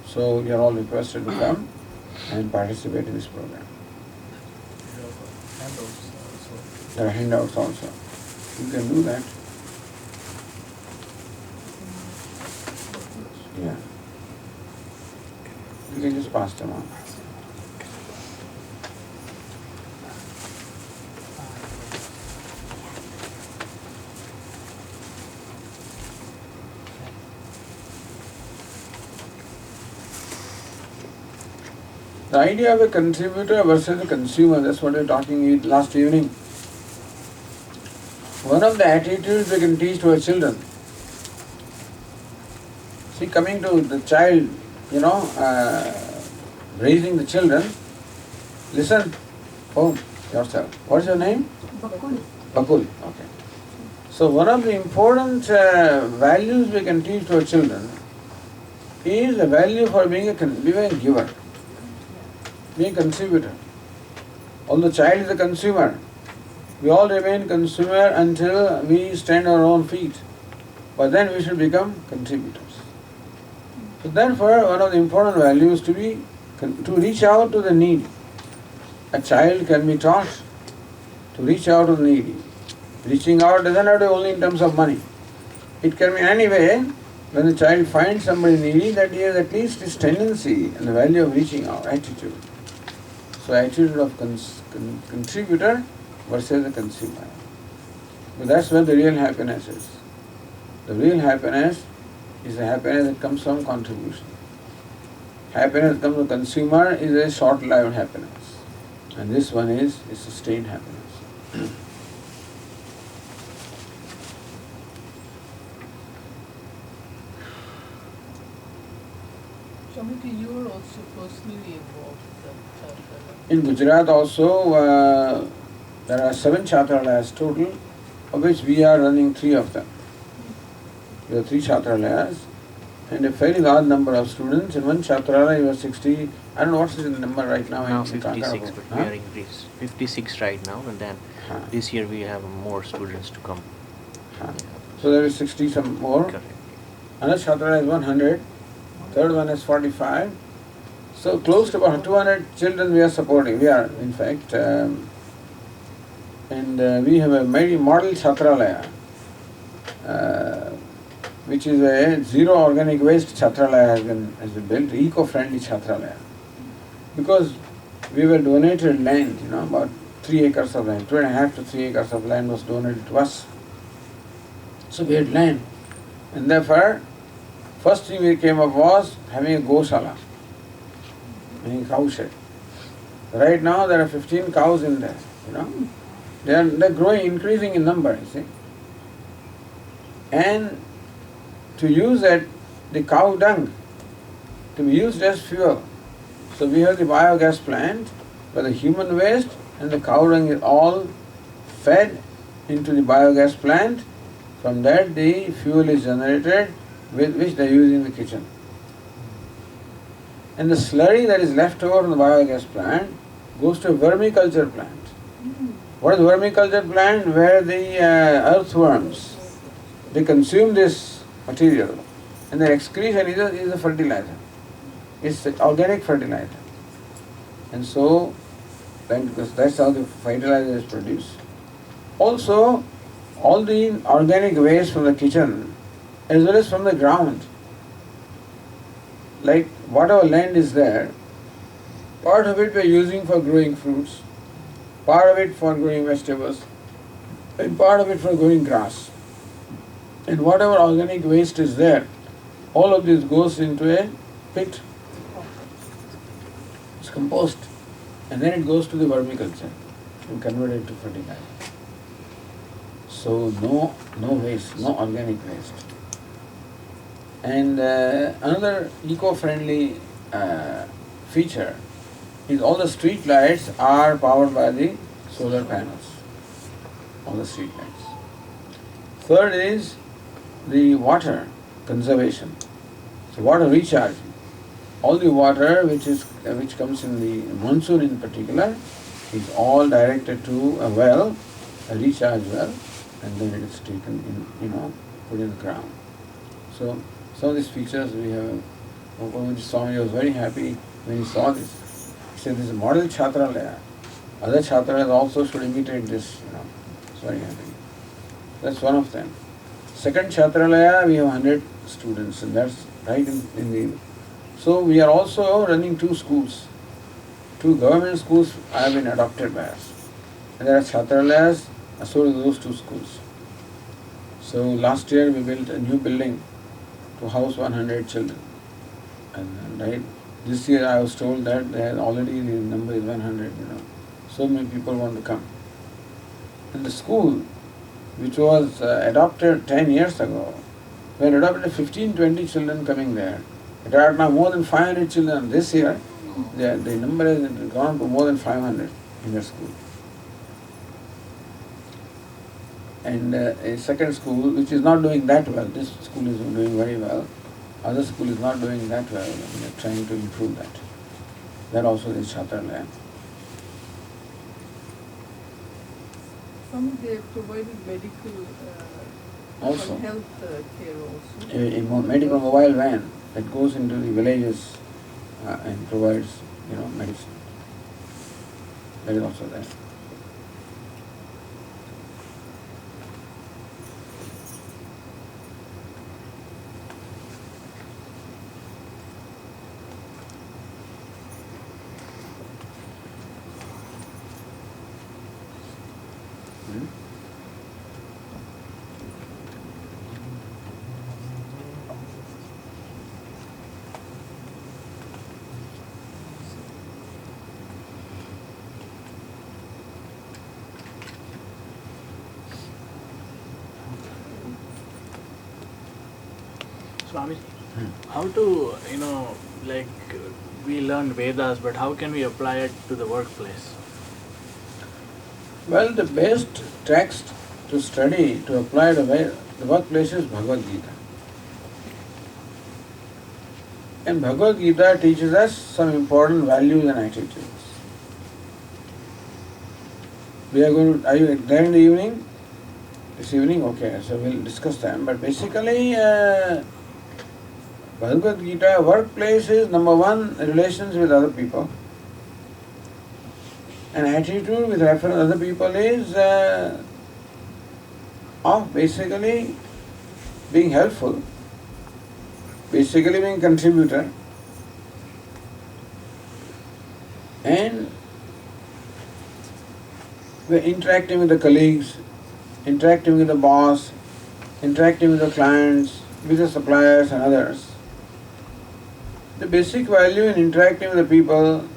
Speaker 1: So you are all requested to come and participate in this program. There are handouts also. You can do that. Yeah. You can just pass them on. The idea of a contributor versus a consumer, that's what we were talking last evening. One of the attitudes we can teach to our children. See, coming to the child, raising the children, listen, home, yourself. What's your name?
Speaker 6: Bakul.
Speaker 1: Bakul, okay. So one of the important values we can teach to our children is the value for being a giver. Be a contributor. Although the child is a consumer, we all remain consumer until we stand on our own feet. But then we should become contributors. So therefore, one of the important values to reach out to the needy. A child can be taught to reach out to the needy. Reaching out doesn't have to be only in terms of money. It can be any way. When the child finds somebody needy, that he has at least his tendency and the value of reaching out, attitude. So attitude of contributor versus the consumer. But that's where the real happiness is. The real happiness is the happiness that comes from contribution. Happiness that comes from consumer is a short-lived happiness. And this one is sustained happiness.
Speaker 5: Swamiji, you are also personally involved in that chapter.
Speaker 1: In Gujarat also, there are 7 Chhatralayas total, of which we are running 3 of them. We have 3 Chhatralayas and a fairly large number of students. In one Chhatralaya, we have 60, I don't know what's the number right now.
Speaker 3: Now
Speaker 1: in
Speaker 3: 56,
Speaker 1: Kankarapur.
Speaker 3: but we are increased. 56 right now, and then this year we have more students to come.
Speaker 1: So there is 60 some more.
Speaker 3: Correct.
Speaker 1: Another Chhatralaya is 100. Third one is 45. So close to about 200 children we are supporting. We are, in fact, and we have a very model Chhatralaya, which is a zero organic waste Chhatralaya has been built, eco-friendly Chhatralaya. Because we were donated land, about 3 acres of land, 2.5 to 3 acres of land was donated to us. So we had land. And therefore, first thing we came up was having a goshala, meaning cow shed. Right now there are 15 cows in there, They're growing, increasing in number, you see. And to use the cow dung, to be used as fuel. So we have the biogas plant where the human waste and the cow dung is all fed into the biogas plant. From that the fuel is generated with which they use in the kitchen. And the slurry that is left over from the biogas plant goes to a vermiculture plant. What is vermiculture plant? Where the earthworms, they consume this material and their excretion is a fertilizer. It's organic fertilizer. And so, because that's how the fertilizer is produced. Also, all the organic waste from the kitchen as well as from the ground, like whatever land is there, part of it we are using for growing fruits, part of it for growing vegetables, and part of it for growing grass. And whatever organic waste is there, all of this goes into a pit. It's compost. And then it goes to the vermiculture and converted to fertilizer. So no waste, no organic waste. And another eco-friendly feature is all the street lights are powered by the solar panels. All the street lights. Third is the water conservation. So water recharging. All the water which comes in the monsoon in particular is all directed to a well, a recharge well, and then it is taken in, put in the ground. So some of these features we have. Swami was very happy when he saw this. He said, this is a model Chhatralaya. Other Chhatralayas also should imitate this, He's very happy. That's one of them. Second Chhatralaya, we have 100 students, and that's right in the So we are also running 2 schools. 2 government schools have been adopted by us. And there are Chhatralayas associated with those 2 schools. So last year we built a new building to house 100 children. And right, this year I was told that there already the number is 100, So many people want to come. And the school, which was adopted 10 years ago, we had adopted 15-20 children coming there. There are now more than 500 children. This year, the number has gone to more than 500 in the school. And a second school, which is not doing that well, this school is doing very well, other school is not doing that well, and we are trying to improve that. That also is Chhatralaya.
Speaker 5: Some they have provided medical
Speaker 1: Also.
Speaker 5: and health care also.
Speaker 1: A medical mobile van that goes into the villages and provides, medicine. That is also there.
Speaker 8: Swami, how to, we learn Vedas, but how can we apply it to the workplace?
Speaker 1: Well, the best text to study, to apply to the workplace is Bhagavad Gita. And Bhagavad Gita teaches us some important values and attitudes. Are you there in the evening? This evening? Okay, so we'll discuss them. But basically, Bhagavad Gita, workplace is number 1, relations with other people. And attitude with reference to other people is of basically being helpful, basically being contributor, and we're interacting with the colleagues, interacting with the boss, interacting with the clients, with the suppliers and others. The basic value in interacting with the people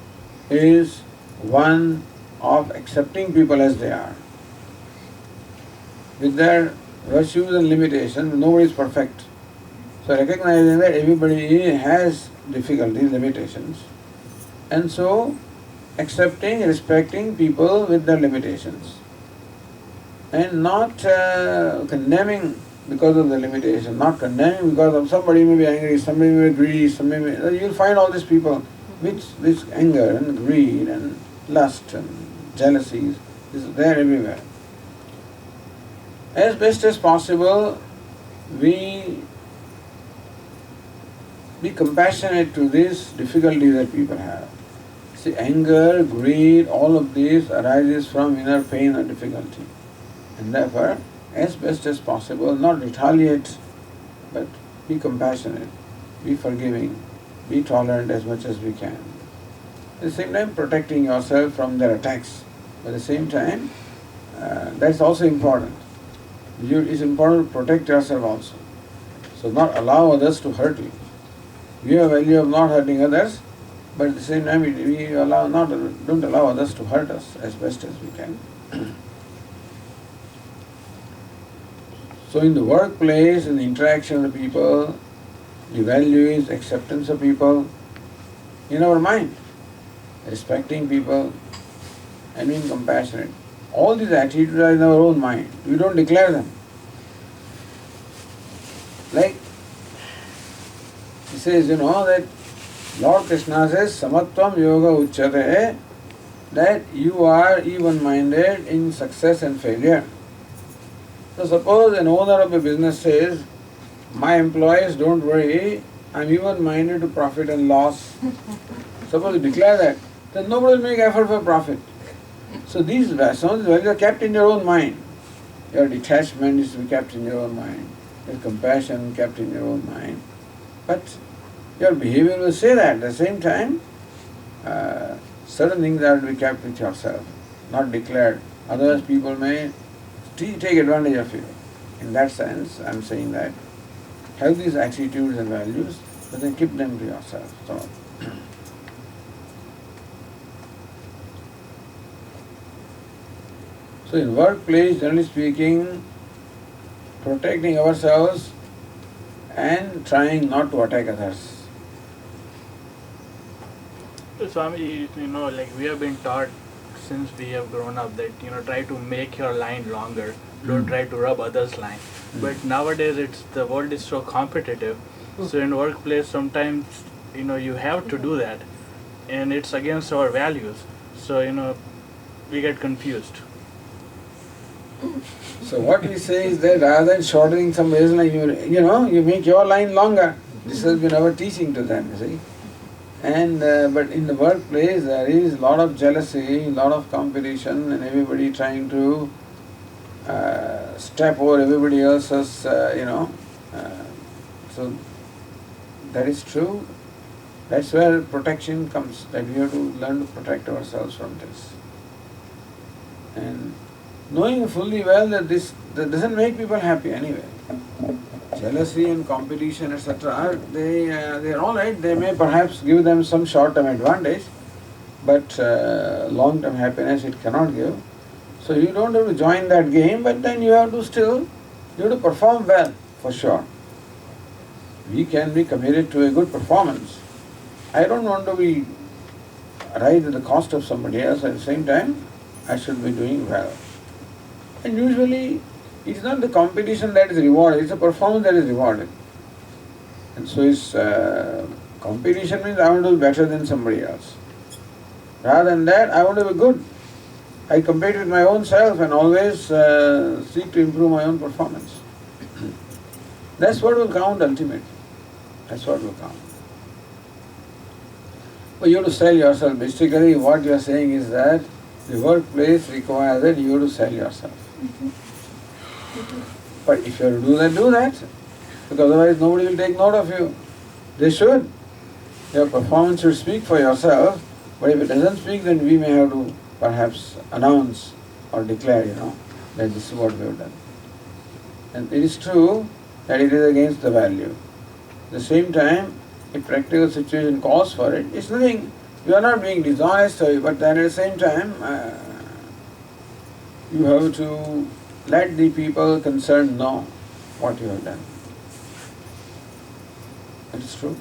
Speaker 1: is one of accepting people as they are, with their virtues and limitations. Nobody is perfect. So recognizing that everybody has difficulties, limitations, and so accepting, respecting people with their limitations, and not condemning because of the limitation, not condemning because of somebody may be angry, somebody may be greedy, you'll find all these people with this anger and greed and lust and jealousies is there everywhere. As best as possible, we be compassionate to these difficulties that people have. See, anger, greed, all of these arises from inner pain or difficulty. And therefore, as best as possible, not retaliate, but be compassionate, be forgiving, be tolerant as much as we can. At the same time, protecting yourself from their attacks. At the same time, that's also important. It's important to protect yourself also. So not allow others to hurt you. We have a value of not hurting others, but at the same time, we don't allow others to hurt us as best as we can. So in the workplace, in the interaction with people, the value is acceptance of people in our mind, respecting people and being compassionate. All these attitudes are in our own mind. We don't declare them. Like he says, that Lord Krishna says, Samatvam Yoga Uchyate, that you are even-minded in success and failure. So suppose an owner of a business says, my employees, don't worry, I'm even-minded to profit and loss. Suppose you declare that, then nobody will make effort for profit. So these values are kept in your own mind. Your detachment is to be kept in your own mind. Your compassion kept in your own mind. But Your behavior will say that. At the same time, certain things are to be kept with yourself, not declared. Otherwise people may take advantage of you. In that sense, I am saying that have these attitudes and values, but then keep them to yourself. So in workplace, generally speaking, protecting ourselves and trying not to attack others.
Speaker 8: Swami, like we have been taught since we have grown up that, try to make your line longer. Don't try to rub others' line. But nowadays the world is so competitive. So in workplace sometimes, you have to do that. And it's against our values. So, we get confused.
Speaker 1: So what we say is that rather than shortening somebody's line, you make your line longer. This has been our teaching to them, you see. And but in the workplace there is a lot of jealousy, a lot of competition, and everybody trying to step over everybody else's, so that is true. That's where protection comes, that we have to learn to protect ourselves from this. And knowing fully well that that doesn't make people happy anyway. Jealousy and competition, etc., they are all right. They may perhaps give them some short-term advantage, but long-term happiness it cannot give. So you don't have to join that game, but then you have to perform well, for sure. We can be committed to a good performance. I don't want to be right at the cost of somebody else. At the same time, I should be doing well. And usually, it's not the competition that is rewarded, it's the performance that is rewarded. And so competition means I want to be better than somebody else. Rather than that, I want to be good. I compete with my own self and always seek to improve my own performance. That's what will count ultimately. That's what will count. But you have to sell yourself. Basically, what you are saying is that the workplace requires that you have to sell yourself. But if you have to do that, because otherwise nobody will take note of you. They should. Your performance should speak for yourself, but if it doesn't speak, then we may have to perhaps announce or declare, that this is what we have done. And it is true that it is against the value. At the same time, if practical situation calls for it, it's nothing. You are not being dishonest, but then at the same time, you have to let the people concerned know what you have done. That is true.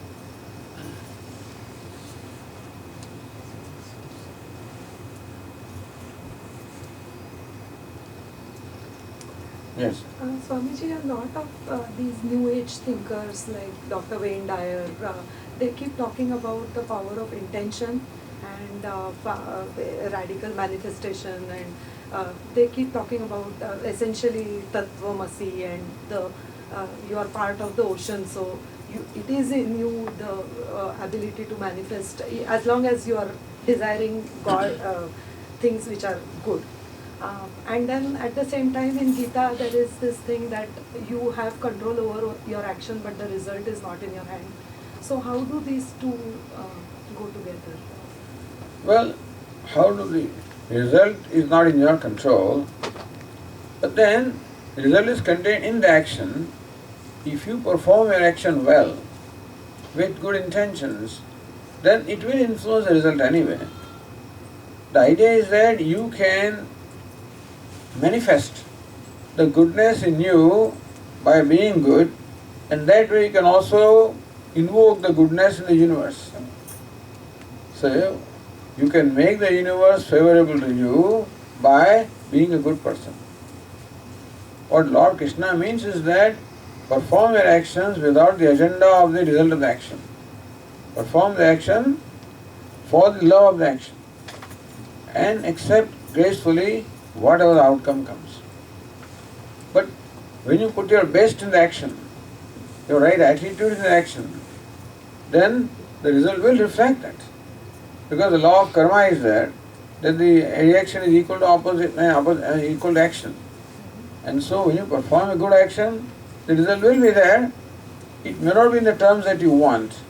Speaker 1: Yes.
Speaker 6: Swamiji, a lot of these New Age thinkers like Dr. Wayne Dyer, they keep talking about the power of intention and radical manifestation, and they keep talking about essentially Tattvamasi and you are part of the ocean, so it is in you the ability to manifest as long as you are desiring God, things which are good. And then at the same time in Gita there is this thing that you have control over your action but the result is not in your hand. So how do these two go together?
Speaker 1: Well, how do the result is not in your control, but then the result is contained in the action. If you perform your action well, with good intentions, then it will influence the result anyway. The idea is that you can manifest the goodness in you by being good, and that way you can also invoke the goodness in the universe. So you can make the universe favorable to you by being a good person. What Lord Krishna means is that perform your actions without the agenda of the result of the action. Perform the action for the love of the action and accept gracefully whatever the outcome comes. But when you put your best in the action, your right attitude in the action, then the result will reflect that. Because the law of karma is there, that the reaction is equal to equal to action. And so when you perform a good action, the result will be there. It may not be in the terms that you want,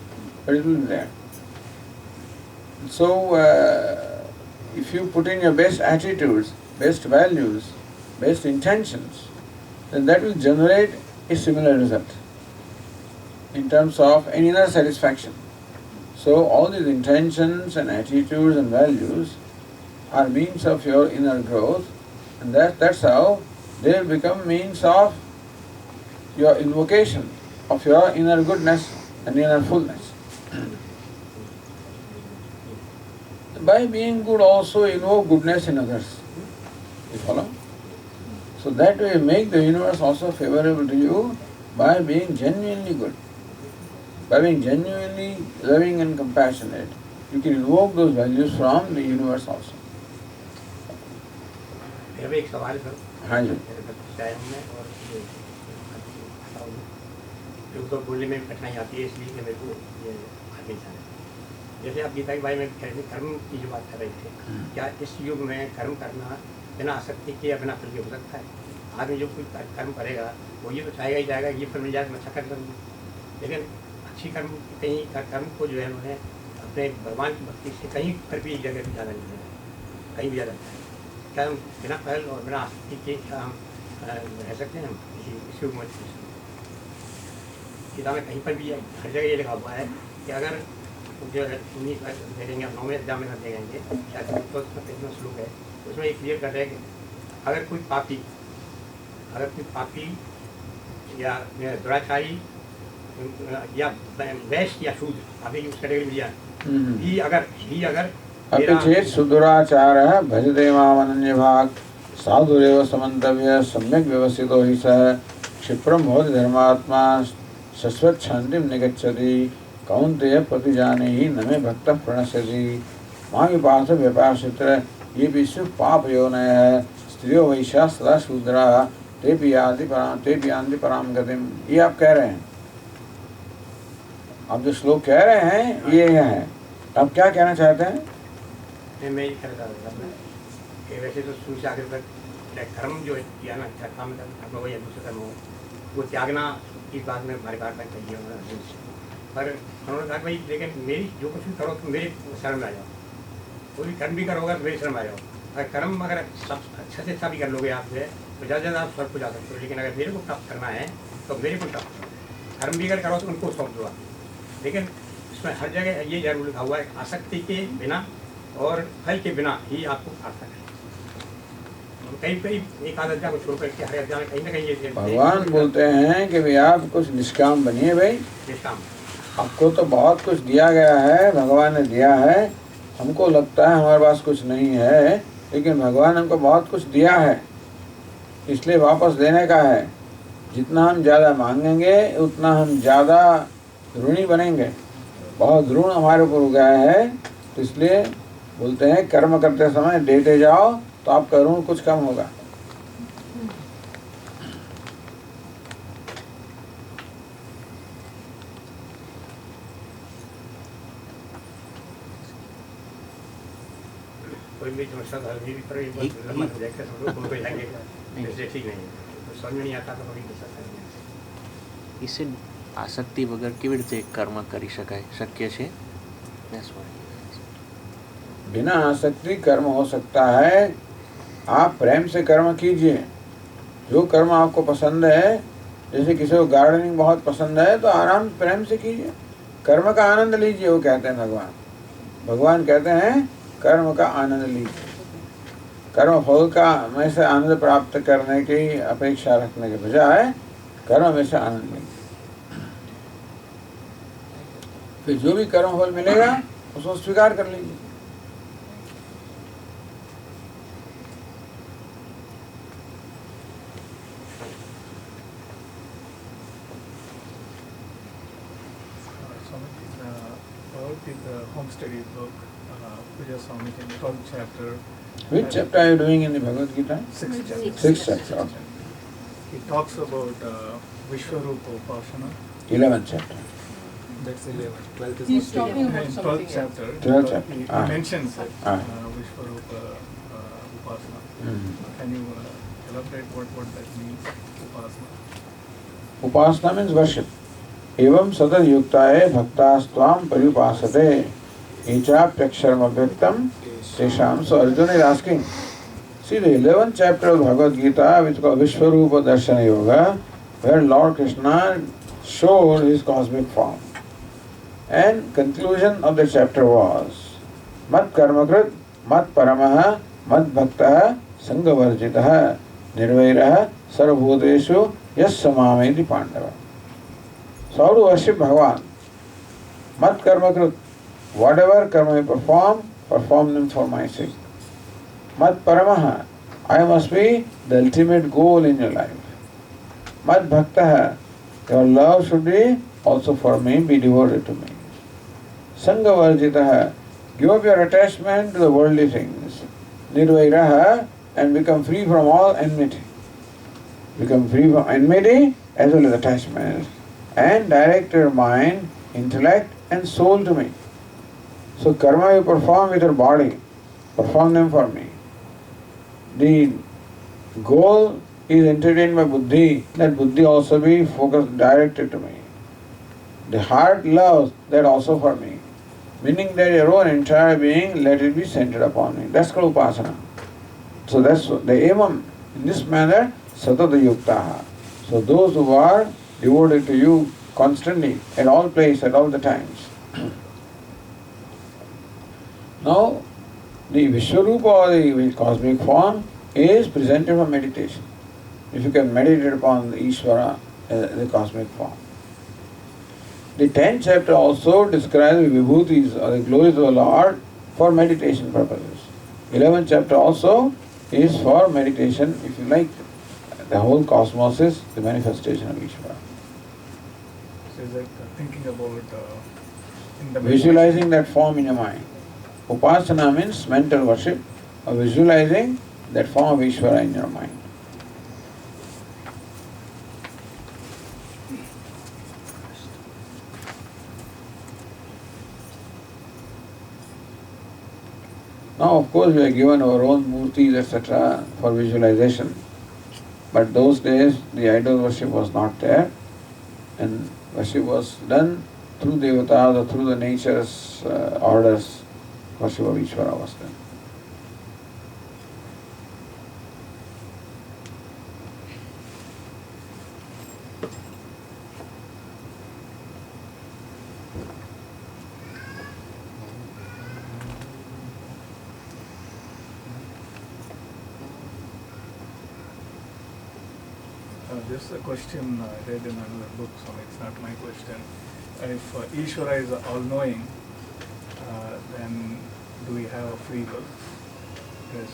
Speaker 1: but it will be there. So, if you put in your best attitudes, best values, best intentions, then that will generate a similar result in terms of an inner satisfaction. So, all these intentions and attitudes and values are means of your inner growth, and that's how they will become means of your invocation of your inner goodness and inner fullness. By being good also invoke goodness in others. You follow? So that way make the universe also favorable to you by being genuinely good. By being genuinely loving and compassionate, you can invoke those values from the universe also.
Speaker 9: मेरा भी एक सवाल है sir.
Speaker 1: हाँ जी।
Speaker 9: मेरे time में और लोग तो बोलने में कठिनाई आती है, इसलिए कि मेरे को ये आगे जाना है। जैसे आप गीता के बारे में कर्म की जो बात कर रहे थे, क्या इस युग में कर्म करना बिना आसक्ति के या बिना फल के हो सकता है? आदमी जो कोई कर्म करेगा वो ये तो चाहेगा ही चाहेगा ये फल मिल जाए तो मैं अच्छा कर करूँ, लेकिन अच्छी कर्म कहीं कर्म को जो है उन्होंने अपने भगवान की भक्ति से कहीं पर भी एक जगह भी ज़्यादा नहीं है, कहीं भी ज़्यादा है। क्या हम बिना फल और बिना आसक्ति के क्या हम रह सकते हैं? हम इस युग में गीता में कहीं पर भी हर जगह ये लिखा हुआ है कि अगर जो देखेंगे 9वें अध्याय में देखेंगे शायद कितना श्लोक है, उसमें ये क्लियर कर रहे हैं कि अगर कोई पापी या दुराचारी या वैश्य या शूद्र अभी उस कैटेगरी में ही अगर
Speaker 1: अपि चेत् सुदुराचारः भजते मामनन्य भाग साधुरेव समन्तव्य सम्यक् व्यवस्थितो हि सः क्षिप्रं भवति धर्मात्मा शाश्वत शांतिं निगच्छति कौन्तेय प्रतिजानीहि न मे भक्तः प्रणश्यति मां विपार्थ व्यपाश्रित्र ये विश्व पाप योनयः स्त्रियो वैश्याः सदा शूद्राः तेऽपि यान्ति परां गतिम्। ये आप कह रहे हैं, आप जो श्लोक कह रहे हैं ये है। आप क्या कहना चाहते हैं?
Speaker 9: मैं ये कहना चाहता था कि वैसे तो शुरू से आगे तक कर्म जो किया ना, काम कर्म हो या दूसरा कर्म हो, वो त्यागना की बात में हमारे बार बार कही है उन्होंने, पर उन्होंने कहा भाई लेकिन मेरी जो कुछ भी करो तो मेरे शरण में आ जाओ, कोई भी कर्म भी करोगे तो मेरे शरण में आ जाओ। अगर कर्म अगर सब अच्छा से अच्छा भी कर लोगे आप जो तो ज़्यादा ज़्यादा आप स्वर्ग को जा सकते हो, लेकिन अगर मेरे को प्राप्त करना है तो मेरे को प्राप्त करो। कर्म भी अगर करो तो उनको सौंप दो आप, लेकिन इसमें हर जगह ये जरूर लिखा हुआ है आसक्ति के बिना और फल के बिना ही आपको प्राप्त करना है। कहीं एक आध अध्याय को छोड़ करके हर अध्याय में कहीं ना कहीं ये
Speaker 1: भगवान बोलते हैं कि भाई आप कुछ निष्काम बनिए। भाई
Speaker 9: निष्काम
Speaker 1: आपको तो बहुत कुछ दिया गया है, भगवान ने दिया है। हमको लगता है हमारे पास कुछ नहीं है, लेकिन भगवान हमको बहुत कुछ दिया है, इसलिए वापस देने का है। जितना हम ज़्यादा मांगेंगे उतना हम ज़्यादा ऋणी बनेंगे। बहुत ऋण हमारे ऊपर उगाया है, तो इसलिए बोलते हैं कर्म करते समय देते जाओ तो आपका ऋण कुछ कम होगा।
Speaker 9: कोई भी समस्या हल भी करो, एक बार लम्बा हो जाएगा सब लोग उनको जाएंगे इससे ठीक नहीं है, तो समझ में नहीं आता तो कभी कैसा करेंगे।
Speaker 3: इससे आसक्ति वगैरह કેવી રીતે કર્મ કરી શકાય? શક્ય છે?
Speaker 1: बिना आसक्ति कर्म हो सकता है। आप प्रेम से कर्म कीजिए। जो कर्म आपको पसंद है, जैसे किसी को गार्डनिंग बहुत पसंद है तो आराम प्रेम से कीजिए, कर्म का आनंद लीजिए। वो कहते हैं भगवान कहते हैं कर्म का आनंद लीजिए। कर्म फल का में से आनंद प्राप्त करने की अपेक्षा रखने के बजाय कर्म में से आनंद लीजिए। फिर जो भी कर्म फल मिलेगा उसको स्वीकार कर लीजिए।
Speaker 2: The home study book, Puja Swamiji, in the 12th chapter.
Speaker 1: Which chapter are you doing in the Bhagavad Gita?
Speaker 2: 6th chapter.
Speaker 1: 6th chapter. Okay.
Speaker 2: He talks about Vishwarupa Upasana.
Speaker 1: 11th chapter.
Speaker 2: That's 11th. 12th is
Speaker 5: He's talking about
Speaker 2: in
Speaker 5: something
Speaker 2: 12th chapter.
Speaker 1: 12th chapter.
Speaker 2: He mentions it, Vishwarupa Upasana. Can you elaborate what that means, Upasana?
Speaker 1: Upasana means worship. Evam satat yuktaye bhaktastvām paripasate echaapyaksharam avyaktam tesham. So Arjuna is asking, see the 11th chapter of Bhagavad Gita, which is called Vishwarupa Darshana Yoga, where Lord Krishna showed his cosmic form. And conclusion of the chapter was Mat karmakrit, mat paramaha, mat bhaktaha, sangavarjitaha, nirvairaha, sarvabhuteshu, yas samameti pandava. So how to worship Bhagavan? Mat karmakrit, whatever karma you perform them for my sake. Mat paramaha, I must be the ultimate goal in your life. Mat bhaktaha, your love should be also for me, be devoted to me. Sangha varjitaha, give up your attachment to the worldly things. Nirvairaha, and become free from all enmity. Become free from enmity as well as attachment. And direct your mind, intellect and soul to me. So karma you perform with your body, perform them for me. The goal is entertained by buddhi, that buddhi also be focused, directed to me. The heart loves that also for me. Meaning that your own entire being, let it be centered upon me. That's called upasana. So that's the evam. In this manner, satata yuktaha. So those who are devoted to you constantly, at all places, at all the times. Now, the Vishwarupa or the cosmic form is presented for meditation. If you can meditate upon the Ishvara, the cosmic form. The 10th chapter also describes the vibhutis or the glories of the Lord for meditation purposes. 11th chapter also is for meditation, if you like. The whole cosmos is the manifestation of Ishvara.
Speaker 8: So is it thinking about in the
Speaker 1: Visualizing that form in your mind. Upasana means mental worship, or visualizing that form of Ishvara in your mind. Now, of course, we are given our own murtis, etc. for visualization. But those days, the idol worship was not there, and worship was done through devatas or through the nature's orders. Worship of Ishvara was done.
Speaker 8: Just a question I read in another book, so it's not my question. If Ishvara is all-knowing, then do we have a free will? Because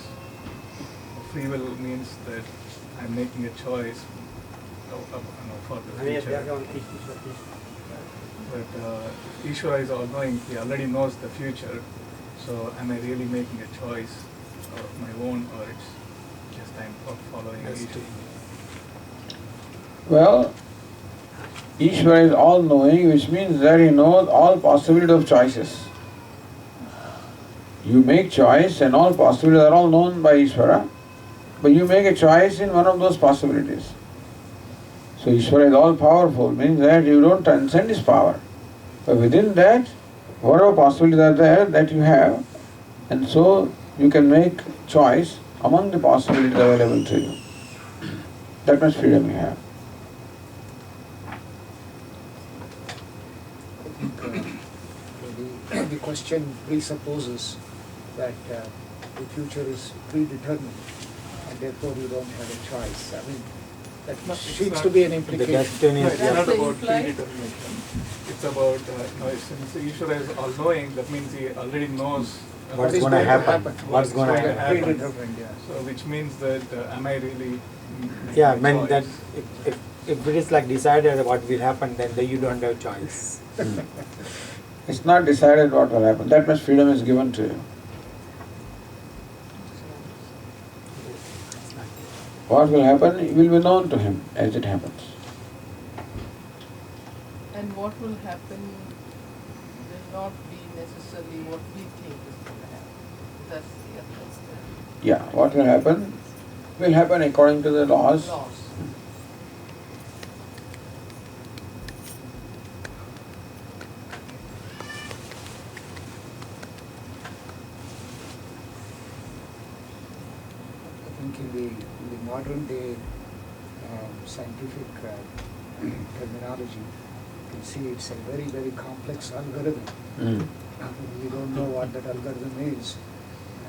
Speaker 8: free will means that I'm making a choice for the future. But Ishvara is all-knowing, he already knows the future, so am I really making a choice of my own, or it's just I'm following Ishvara?
Speaker 1: Well, Ishvara is all-knowing, which means that he knows all possibility of choices. You make choice and all possibilities are all known by Ishvara, but you make a choice in one of those possibilities. So Ishvara is all-powerful, means that you don't transcend his power. But within that, whatever possibilities are there, that you have, and so you can make choice among the possibilities available to you. That much freedom you have.
Speaker 10: The question presupposes that the future is predetermined and therefore you don't have a choice. I mean, that seems to be an implication.
Speaker 8: It's not about predetermination. It's about, since Ishvara is all-knowing, that means he already knows
Speaker 10: what's going to happen.
Speaker 8: What's going to happen.
Speaker 10: Predetermined, yeah.
Speaker 8: So which means that am I really
Speaker 11: Yeah, I mean that if it is like decided what will happen, then you don't have choice.
Speaker 1: It's not decided what will happen. That much freedom is given to you. What will happen will be known to him as it happens.
Speaker 5: And what will happen will not be necessarily what we think is going to happen. That's the other.
Speaker 1: Yeah, what will happen according to the laws.
Speaker 10: modern day scientific terminology, you can see it's a very, very complex algorithm. We don't know what that algorithm is,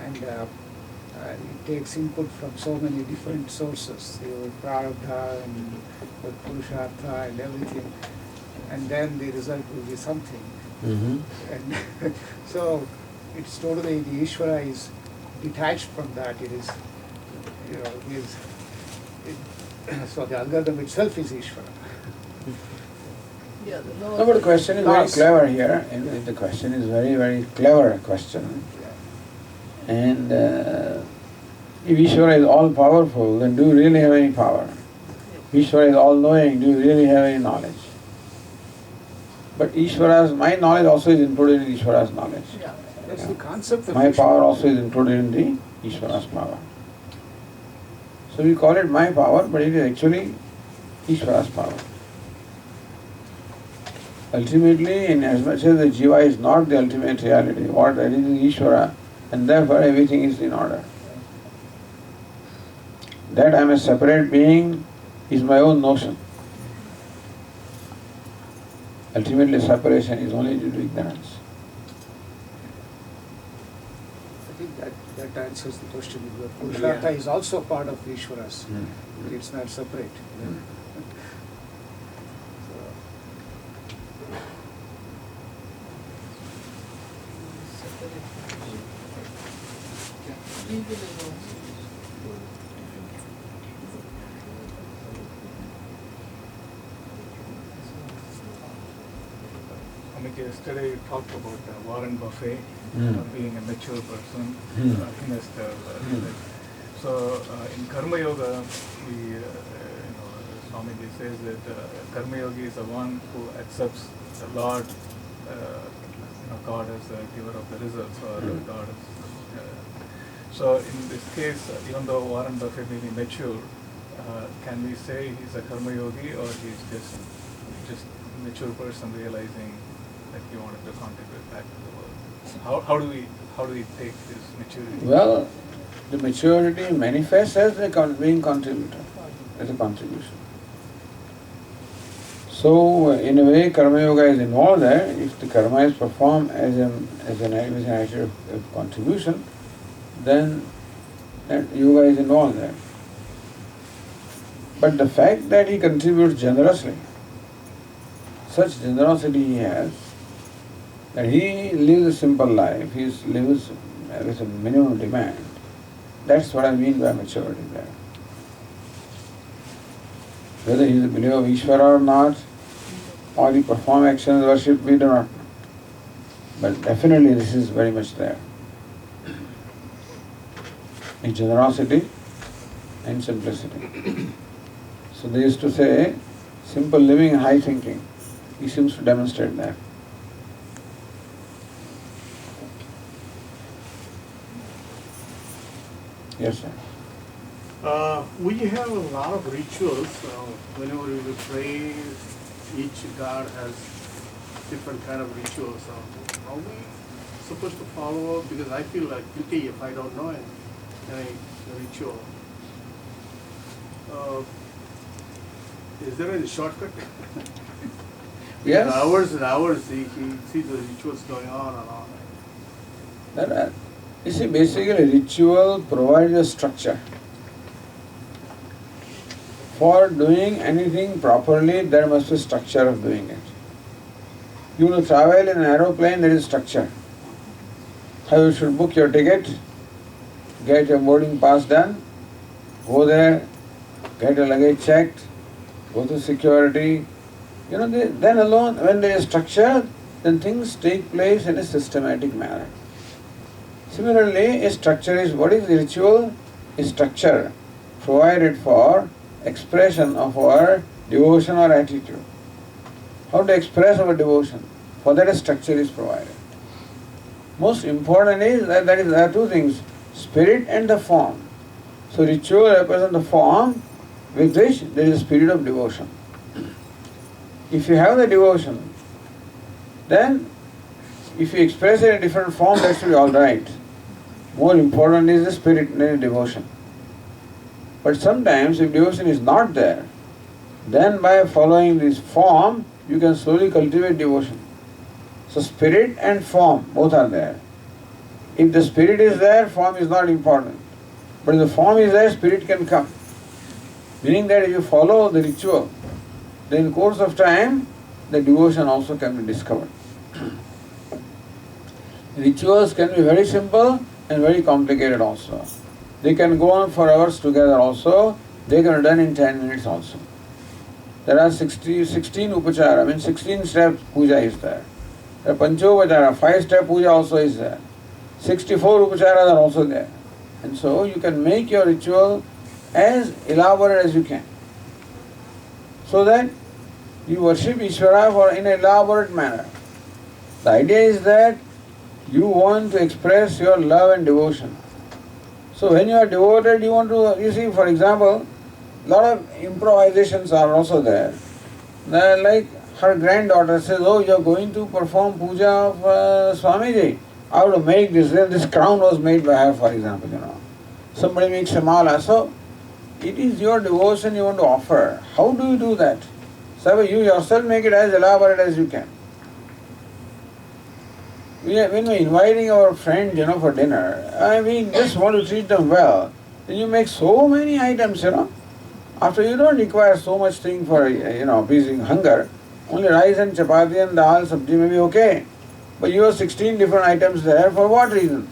Speaker 10: and it takes input from so many different sources, your prarabdha and the purushartha and everything, and then the result will be something. And so it's totally, the Ishvara is detached from that. It is, so the algorithm itself is Ishvara.
Speaker 5: Yeah,
Speaker 1: No, but the question is very clever here, and the question is very, very clever question. And if Ishvara is all powerful, then do you really have any power? If Ishvara is all knowing, do you really have any knowledge? But Ishvara's, my knowledge also is included in Ishvara's knowledge.
Speaker 5: Yeah.
Speaker 10: That's the concept of
Speaker 1: My
Speaker 10: Ishvara.
Speaker 1: power also is included in the Ishvara's power. So we call it my power, but it is actually Ishvara's power. Ultimately, in as much as the jiva is not the ultimate reality, what that is Ishvara, and therefore everything is in order. That I am a separate being is my own notion. Ultimately, separation is only due to ignorance.
Speaker 10: I think that answers the question. Purushartha is also part of Ishvara's. It's not separate.
Speaker 8: Yesterday you talked about Warren Buffett being a mature person, investor. So in Karma Yoga, Swamiji says that Karma Yogi is the one who accepts the Lord, God as the giver of the results, or God as. So in this case, even though Warren Buffett may be mature, can we say he's a Karma Yogi, or he's just a mature person realizing that he wanted to contribute back to the world? How do we take this maturity?
Speaker 1: Well, the maturity manifests as the being contributor, as a contribution. So, in a way, Karma Yoga is involved there. If the karma is performed as an attitude of contribution, then that yoga is involved there. But the fact that he contributes generously, such generosity he has, that he lives a simple life, he lives with a minimum demand. That's what I mean by maturity there. Whether he is a believer of Ishvara or not, or he performs actions, worship, we do not know. But definitely this is very much there. In generosity and simplicity. So they used to say, simple living and high thinking. He seems to demonstrate that. Yes, sir.
Speaker 12: We have a lot of rituals. Whenever we pray, each god has different kind of rituals. Are we supposed to follow? Because I feel like guilty if I don't know any ritual. Is there any shortcut?
Speaker 1: Yes.
Speaker 12: Hours and hours, he sees the rituals going on and on.
Speaker 1: You see, basically ritual provides a structure. For doing anything properly, there must be structure of doing it. You will travel in an aeroplane, there is structure. How you should book your ticket, get your boarding pass done, go there, get your luggage checked, go to security. Then alone, when there is structure, then things take place in a systematic manner. Similarly, a structure is, what is the ritual? A structure provided for expression of our devotion or attitude. How to express our devotion? For that a structure is provided. Most important is that there are two things, spirit and the form. So ritual represents the form with which there is a spirit of devotion. If you have the devotion, then if you express it in a different form, that should be all right. More important is the spirit and the devotion. But sometimes if devotion is not there, then by following this form, you can slowly cultivate devotion. So spirit and form, both are there. If the spirit is there, form is not important. But if the form is there, spirit can come. Meaning that if you follow the ritual, then in course of time, the devotion also can be discovered. Rituals can be very simple and very complicated also. They can go on for hours together also. They can be done in 10 minutes also. There are 16 upachara, 16 steps puja is there. There are panchovachara, 5-step puja also is there. 64 upacharas are also there. And so you can make your ritual as elaborate as you can. So that you worship Ishvara in an elaborate manner. The idea is that you want to express your love and devotion. So when you are devoted, you want to, you see, for example, a lot of improvisations are also there. Like her granddaughter says, oh, you are going to perform puja of Swamiji. I have to make this crown was made by her, for example, Somebody makes a mala. So it is your devotion you want to offer. How do you do that? So you yourself make it as elaborate as you can. When we are inviting our friends, for dinner, we just want to treat them well. Then you make so many items, After you don't require so much thing for, appeasing hunger. Only rice and chapati and dal, sabji may be okay. But you have 16 different items there for what reason?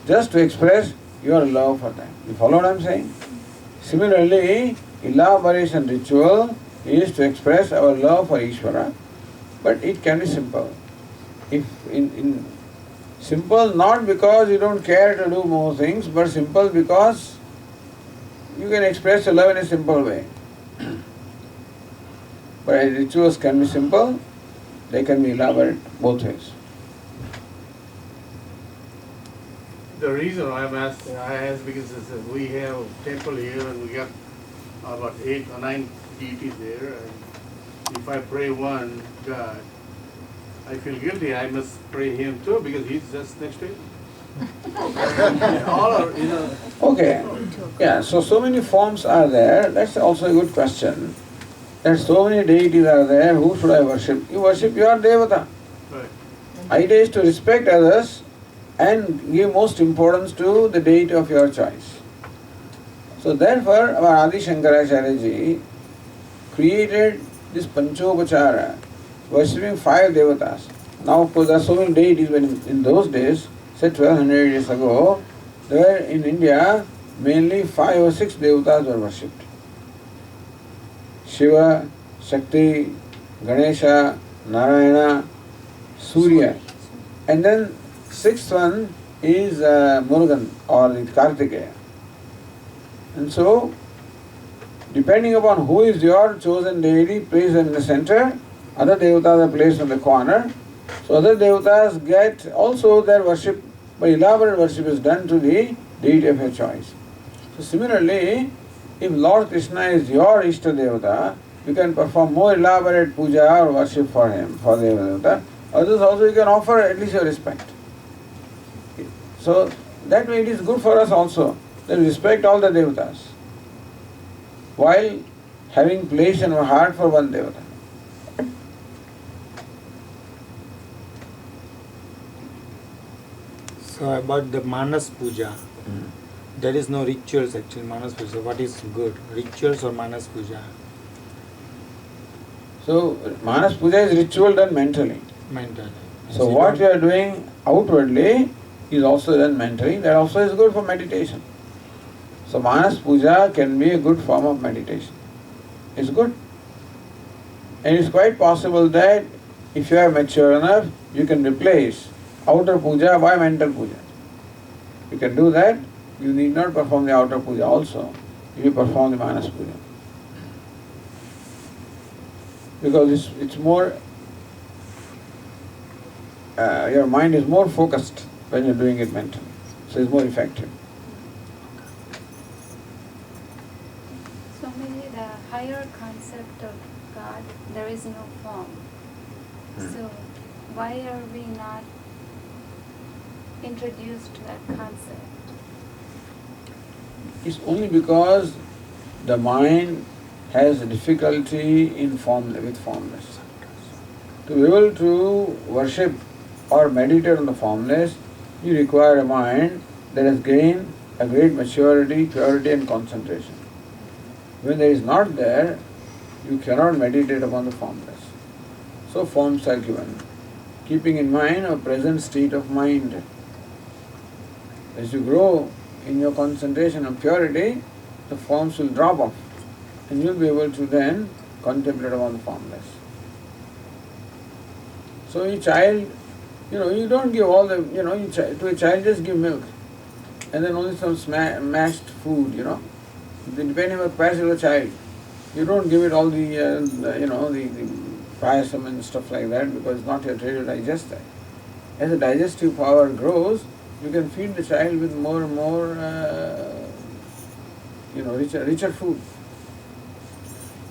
Speaker 1: Just to express your love for them. You follow what I am saying? Similarly, elaboration ritual is to express our love for Ishvara, but it can be simple. If in simple not because you don't care to do more things, but simple because you can express your love in a simple way. But rituals can be simple, they can be elaborate both ways.
Speaker 12: The reason I asked because we have a temple here and we got about 8 or 9 deities there. And if I pray one God, I feel guilty. I must pray him too because he's just next to it. All are,
Speaker 1: Okay. Yeah, so many forms are there. That's also a good question. That so many deities are there. Who should I worship? You worship your Devata.
Speaker 12: Right.
Speaker 1: Idea is to respect others and give most importance to the deity of your choice. So therefore, our Adi Shankaracharya ji created this Panchovachara, worshipping 5 devatas. Now of course there are so many deities, but in those days, say 1200 years ago, there in India mainly 5 or 6 devatas were worshipped. Shiva, Shakti, Ganesha, Narayana, Surya. And then 6th one is Murugan or Kartikeya. And so, depending upon who is your chosen deity, placed in the center, other devatas are placed in the corner. So other devatas get also their worship, but elaborate worship is done to the deity of your choice. So similarly, if Lord Krishna is your Ishta Devata, you can perform more elaborate puja or worship for him, for the Devata. Others also you can offer at least your respect. So that way it is good for us also, that we respect all the devatas, while having place in our heart for one devata.
Speaker 11: So about the Manas Puja, there is no rituals actually, Manas Puja. What is good, rituals or Manas Puja?
Speaker 1: So Manas Puja is ritual done mentally.
Speaker 11: Mentally.
Speaker 1: So what you are doing outwardly is also done mentally. That also is good for meditation. So Manas Puja can be a good form of meditation. It's good. And it's quite possible that if you are mature enough, you can replace outer puja by mental puja. You can do that. You need not perform the outer puja also if you perform the Manas Puja. Because it's more, your mind is more focused when you're doing it mentally. So it's more effective.
Speaker 4: So maybe the higher concept of God, there is no form. So why are we not introduced to that concept?
Speaker 1: It's only because the mind has difficulty in with formless. To be able to worship or meditate on the formless, you require a mind that has gained a great maturity, purity and concentration. When there is not there, you cannot meditate upon the formless. So forms are given, keeping in mind a present state of mind. As you grow in your concentration and purity, the forms will drop off and you will be able to then contemplate upon the formless. So a child, you don't give all the, to a child just give milk and then only some mashed food, depending on the capacity of the child. You don't give it all the, the payasam and stuff like that because it's not yet ready to digest that. As the digestive power grows, you can feed the child with more and more, richer food.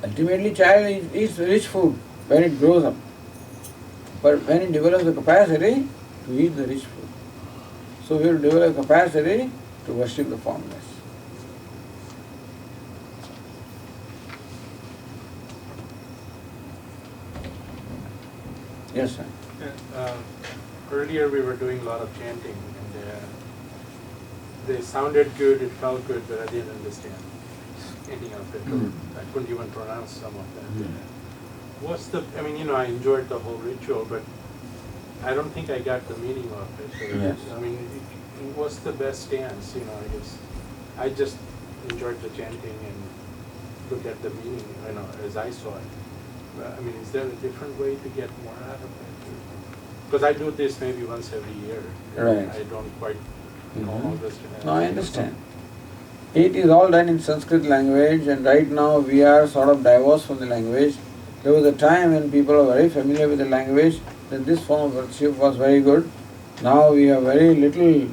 Speaker 1: Ultimately, child eats rich food when it grows up. But when it develops the capacity to eat the rich food. So we will develop capacity to worship the formless. Yes, sir.
Speaker 12: Earlier we were doing a lot of chanting and they sounded good, it felt good, but I didn't understand anything of it. I couldn't even pronounce some of them. I enjoyed the whole ritual, but I don't think I got the meaning of it. So, what's the best stance? I just enjoyed the chanting and looked at the meaning, as I saw it. Is there a different way to get more out of it? Because I do this maybe once every year.
Speaker 1: Right.
Speaker 12: I don't quite know all this.
Speaker 1: No, I understand. It is all done in Sanskrit language, and right now we are sort of divorced from the language. There was a time when people were very familiar with the language, that this form of worship was very good. Now we have very little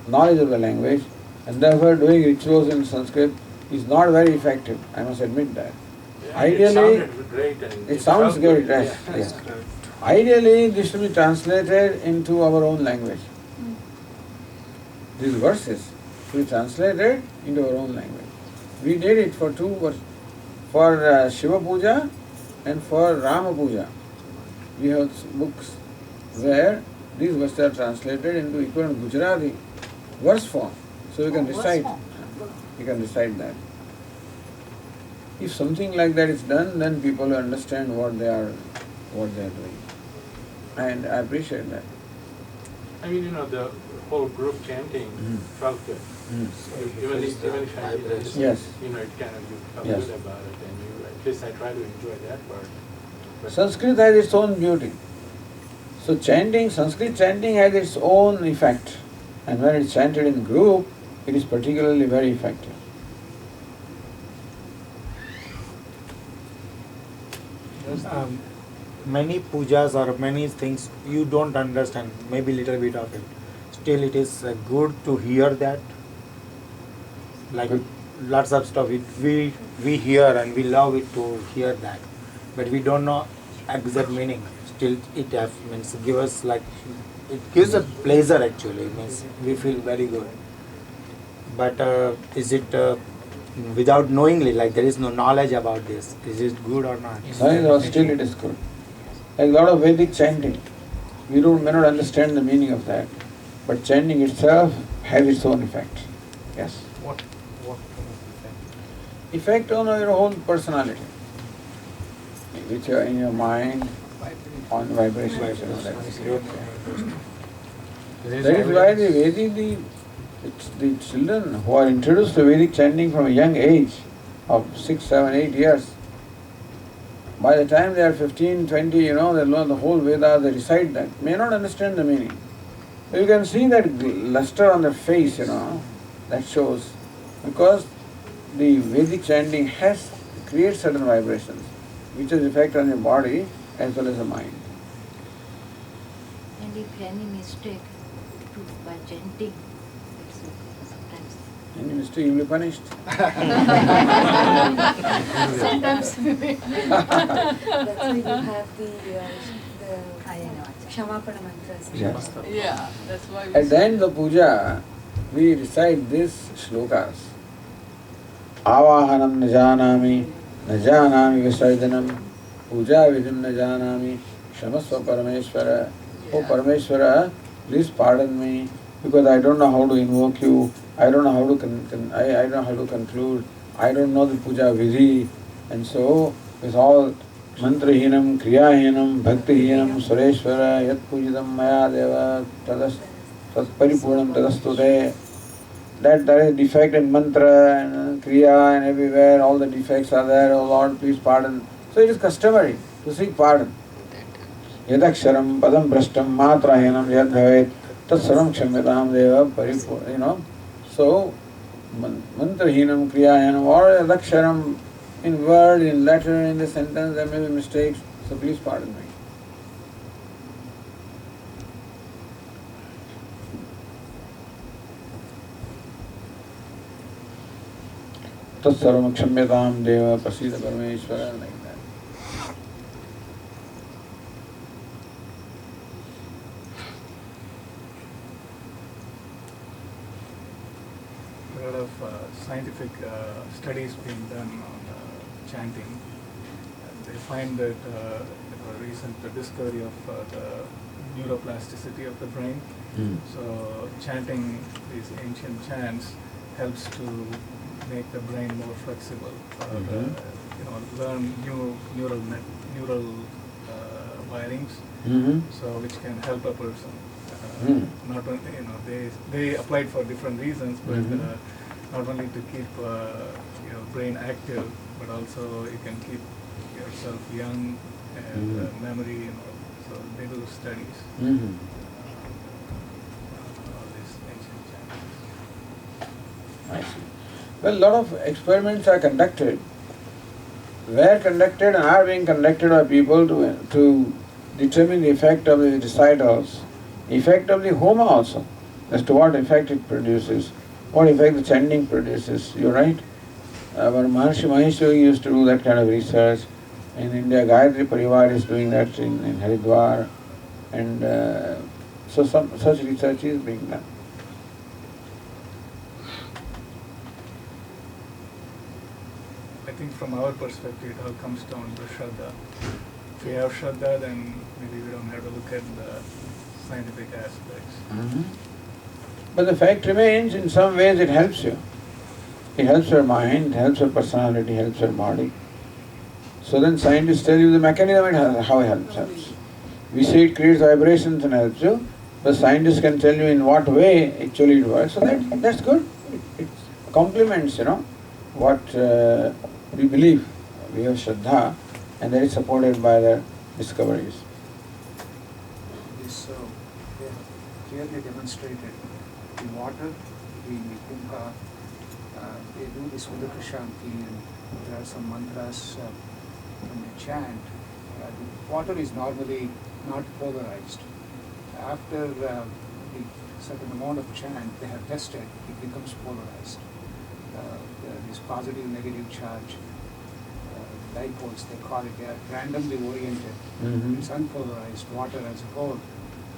Speaker 1: knowledge of the language, and therefore doing rituals in Sanskrit is not very effective. I must admit that. Ideally, it sounds great, yes. Ideally, this should be translated into our own language. These verses should be translated into our own language. We did it for two verses, for Shiva Puja and for Rama Puja. We have books where these verses are translated into equivalent Gujarati verse form, so you can recite. You can recite that. If something like that is done, then people will understand what they are doing. And I appreciate that.
Speaker 12: The whole group chanting felt good. Even if I didn't,
Speaker 1: yes.
Speaker 12: you felt good about it, and at least I try to enjoy that part. But
Speaker 1: Sanskrit has its own beauty. So Sanskrit chanting has its own effect. And when it's chanted in group, it is particularly very effective.
Speaker 11: Many pujas or many things you don't understand, maybe little bit of it. Still it is good to hear that. Like lots of stuff we hear and we love it to hear that. But we don't know exact meaning. Still it give us it gives a pleasure actually. Means we feel very good. But is it without knowingly, there is no knowledge about this, is it good or not?
Speaker 1: No, still it is good. Like a lot of Vedic chanting, we may not understand the meaning of that, but chanting itself has its own effect. Yes.
Speaker 11: What kind of
Speaker 1: Effect on your whole personality, which are in your mind, on vibrations. That is why the Vedic, the children who are introduced to Vedic chanting from a young age of 6, 7, 8 years, by the time they are 15, 20, they learn the whole Veda, they recite that, may not understand the meaning. But you can see that luster on their face, that shows, because the Vedic chanting creates certain vibrations, which has effect on your body as well as the mind.
Speaker 13: And if any mistake by chanting, sometimes.
Speaker 1: Any mistake, you will be punished.
Speaker 13: Sometimes.
Speaker 6: That's why you have the Kshamapana mantras.
Speaker 1: Yes.
Speaker 5: Yeah, that's why
Speaker 1: At the end of the puja, we recite these shlokas. Avahanam na janami visarjanam, puja vidim na janami, shamasva parameshwara. Oh Parameshwara, please pardon me, because I don't know how to invoke you, I don't know how to I don't know how to conclude, I don't know the puja vidhi, and so with all mantrahinam, kriyahinam, bhaktihinam, sureshwara, yat pujitam maya deva, tadas paripurnam tadastute. That there is defect in mantra and kriya and everywhere, all the defects are there, oh Lord, please pardon. So it is customary to seek pardon. Yadaksharam padam brashtam matrahinam yad bhavet tatsaram kshamyatam deva paripur. So mantrahinam, kriyahinam, or yadaksharam, in word, in letter, in the sentence, there may be mistakes, so please pardon me. Tatsarvam kshamyatam deva pasida parameshwara, like that.
Speaker 8: A lot of scientific studies being done on chanting. They find that a recent discovery of the neuroplasticity of the brain. So chanting these ancient chants helps to make the brain more flexible, learn new neural wirings, so which can help a person. Not only they applied for different reasons, but not only to keep your brain active, but also you can keep yourself young and memory. So they do studies. All these ancient chants.
Speaker 1: I see. Well, a lot of experiments are conducted, were conducted and are being conducted by people to determine the effect of the recitals, effect of the homa also, as to what effect it produces, what effect the chanting produces. You're right. Our Maharishi Maheshwara used to do that kind of research. In India, Gayatri Parivar is doing that in Haridwar, and so such research is being done.
Speaker 8: I think from our perspective, it all comes down to Shraddha. If we have Shraddha, then maybe we don't have to look at the scientific aspects.
Speaker 1: But the fact remains, in some ways it helps you. It helps your mind, it helps your personality, it helps your body. So then scientists tell you the mechanism, how it helps. We say it creates vibrations and helps you, but scientists can tell you in what way actually it works. So that's good. It complements, what we believe. We have Shraddha, and that is supported by the discoveries.
Speaker 10: This they have clearly demonstrated the water, the kumbha, they do this Udaka Shanti, and there are some mantras when they chant. The water is normally not polarized. After the certain amount of chant they have tested, it becomes polarized. This positive negative charge dipoles, they call it, they are randomly oriented. It's unpolarized water as a whole.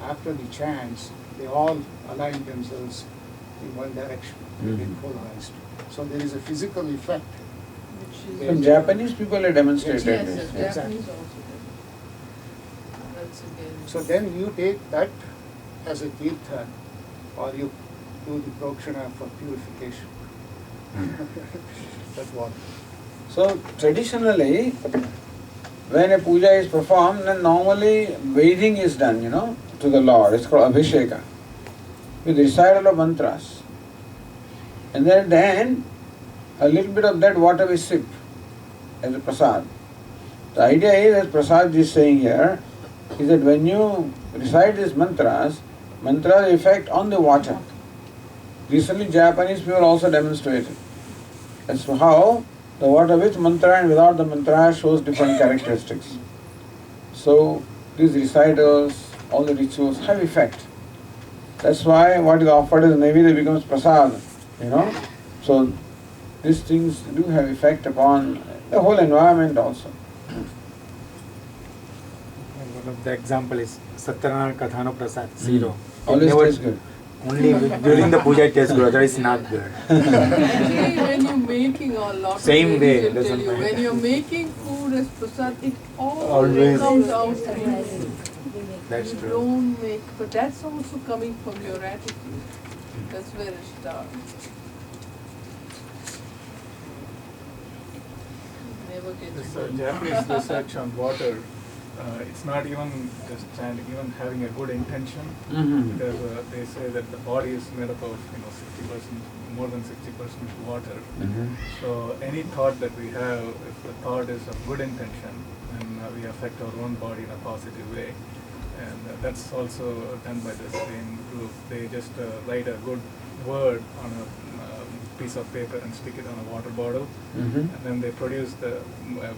Speaker 10: After the chants, they all align themselves in one direction. They get polarized. So there is a physical effect.
Speaker 1: Some Japanese people have demonstrated this.
Speaker 5: Yes, Japanese also did. That's again.
Speaker 10: So then you take that as a tirtha, or you do the prokshana for purification. That's what.
Speaker 1: So traditionally, when a puja is performed, then normally bathing is done, to the Lord. It's called Abhisheka, with recital of mantras. And then a little bit of that water we sip as a prasad. The idea is, as Prasad is saying here, is that when you recite these mantras effect on the water. Recently Japanese people also demonstrated as to how the water with mantra and without the mantra shows different characteristics. So these recitals, all the rituals have effect. That's why what is offered as Naivedya becomes prasad, So these things do have effect upon the whole environment also.
Speaker 11: One of the example is Satyanarayana Kathano Prasad, 0.
Speaker 1: Always tastes good.
Speaker 11: Only during the puja it tastes good, otherwise not good.
Speaker 5: Actually, when you making a lot of
Speaker 11: Same way,
Speaker 5: ladies will tell
Speaker 11: doesn't
Speaker 5: you,
Speaker 11: matter.
Speaker 5: when you're making food as prasad, it always
Speaker 11: Always.
Speaker 5: comes out clean.
Speaker 11: That's
Speaker 5: You
Speaker 11: true.
Speaker 5: don't make, but that's also coming from your attitude. That's where it starts. Never get
Speaker 8: This
Speaker 5: it.
Speaker 8: Japanese research on water, it's not even just even having a good intention, because they say that the body is made up of 60%, more than 60% water. So any thought that we have, if the thought is of good intention, then we affect our own body in a positive way. And that's also done by the same group. They just write a good word on a piece of paper and stick it on a water bottle, and then they produce the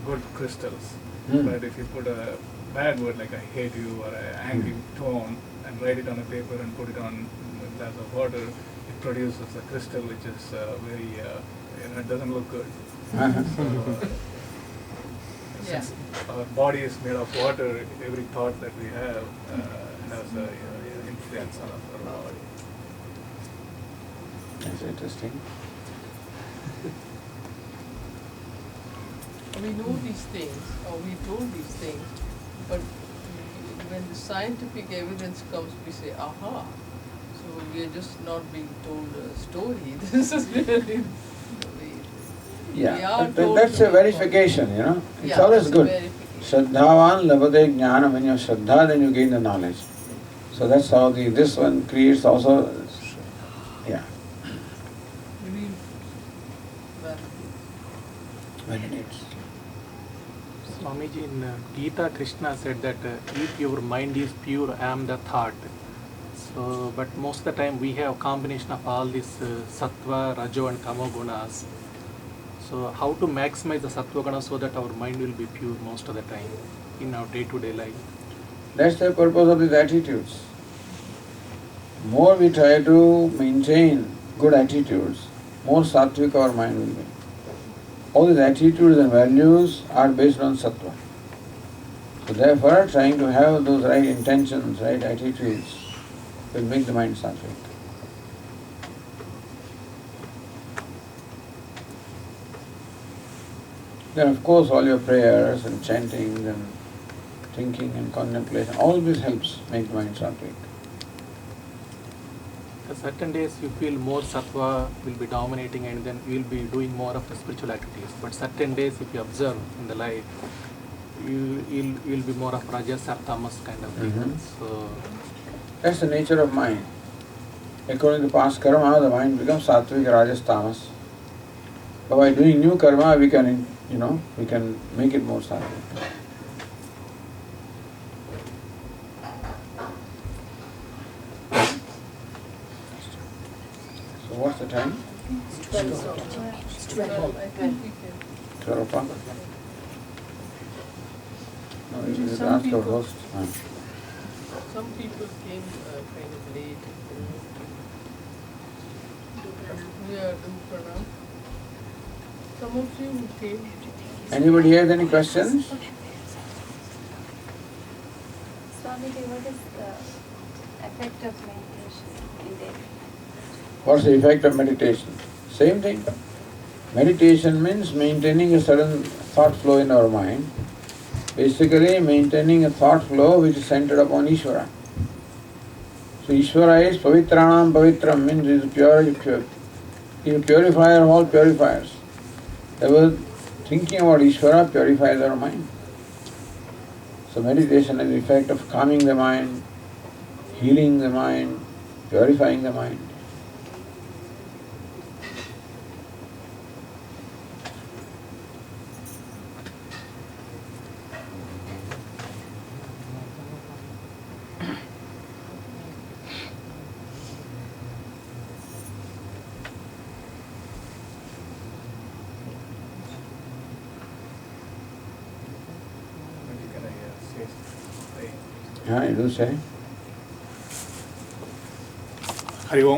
Speaker 8: good crystals. But if you put a bad word like I hate you or an angry tone and write it on a paper and put it on a glass of water, it produces a crystal which is very, it doesn't look good. Since our body is made of water, every thought that we have has an influence on our body.
Speaker 1: That's interesting.
Speaker 5: We know these things, or we told these things, but when the scientific evidence comes, we say, aha. So we are just not being told a story. This is really the way it is.
Speaker 1: Yeah, that's a verification, It's
Speaker 5: Yeah,
Speaker 1: always
Speaker 5: it's a
Speaker 1: good.
Speaker 5: verification.
Speaker 1: Shraddhavan labhate jnana. When you have Shraddha, then you gain the knowledge. So that's how this one creates also, yeah. Validates.
Speaker 14: Swamiji, in Gita, Krishna said that if your mind is pure, I am the thought. So, but most of the time we have combination of all these sattva, rajo and tamo gunas. So how to maximize the sattva guna so that our mind will be pure most of the time in our day-to-day life?
Speaker 1: That's the purpose of these attitudes. More we try to maintain good attitudes, more sattvic our mind will be. All these attitudes and values are based on sattva. So therefore, trying to have those right intentions, right attitudes will make the mind sattvic. Then of course all your prayers and chanting and thinking and contemplation, all this helps make the mind sattvic.
Speaker 14: At certain days you feel more sattva will be dominating and then you will be doing more of the spiritual activities. But certain days if you observe in the life, you'll be more of rajas or tamas kind of thing. So
Speaker 1: that's the nature of mind. According to past karma, the mind becomes sattvic, rajas, tamas. But by doing new karma, we can, we can make it more sattvic. So what's the time?
Speaker 5: 12. I think we can.
Speaker 1: 12 o'clock? No, you just
Speaker 5: Some
Speaker 1: ask your
Speaker 5: people-
Speaker 1: host.
Speaker 5: Some people came kind of late. Yeah, do pranam. Some of you who came.
Speaker 1: Anybody has any questions?
Speaker 4: Swamiji, what is the effect of meditation in daily?
Speaker 1: What's the effect of meditation? Same thing. Meditation means maintaining a certain thought flow in our mind. Basically maintaining a thought flow which is centered upon Ishvara. So Ishvara is pavitranam pavitram, means is pure. He is a purifier of all purifiers. Therefore, thinking about Ishvara purifies our mind. So meditation has the effect of calming the mind, healing the mind, purifying the mind. Yeah, you do say.
Speaker 8: Harih Om.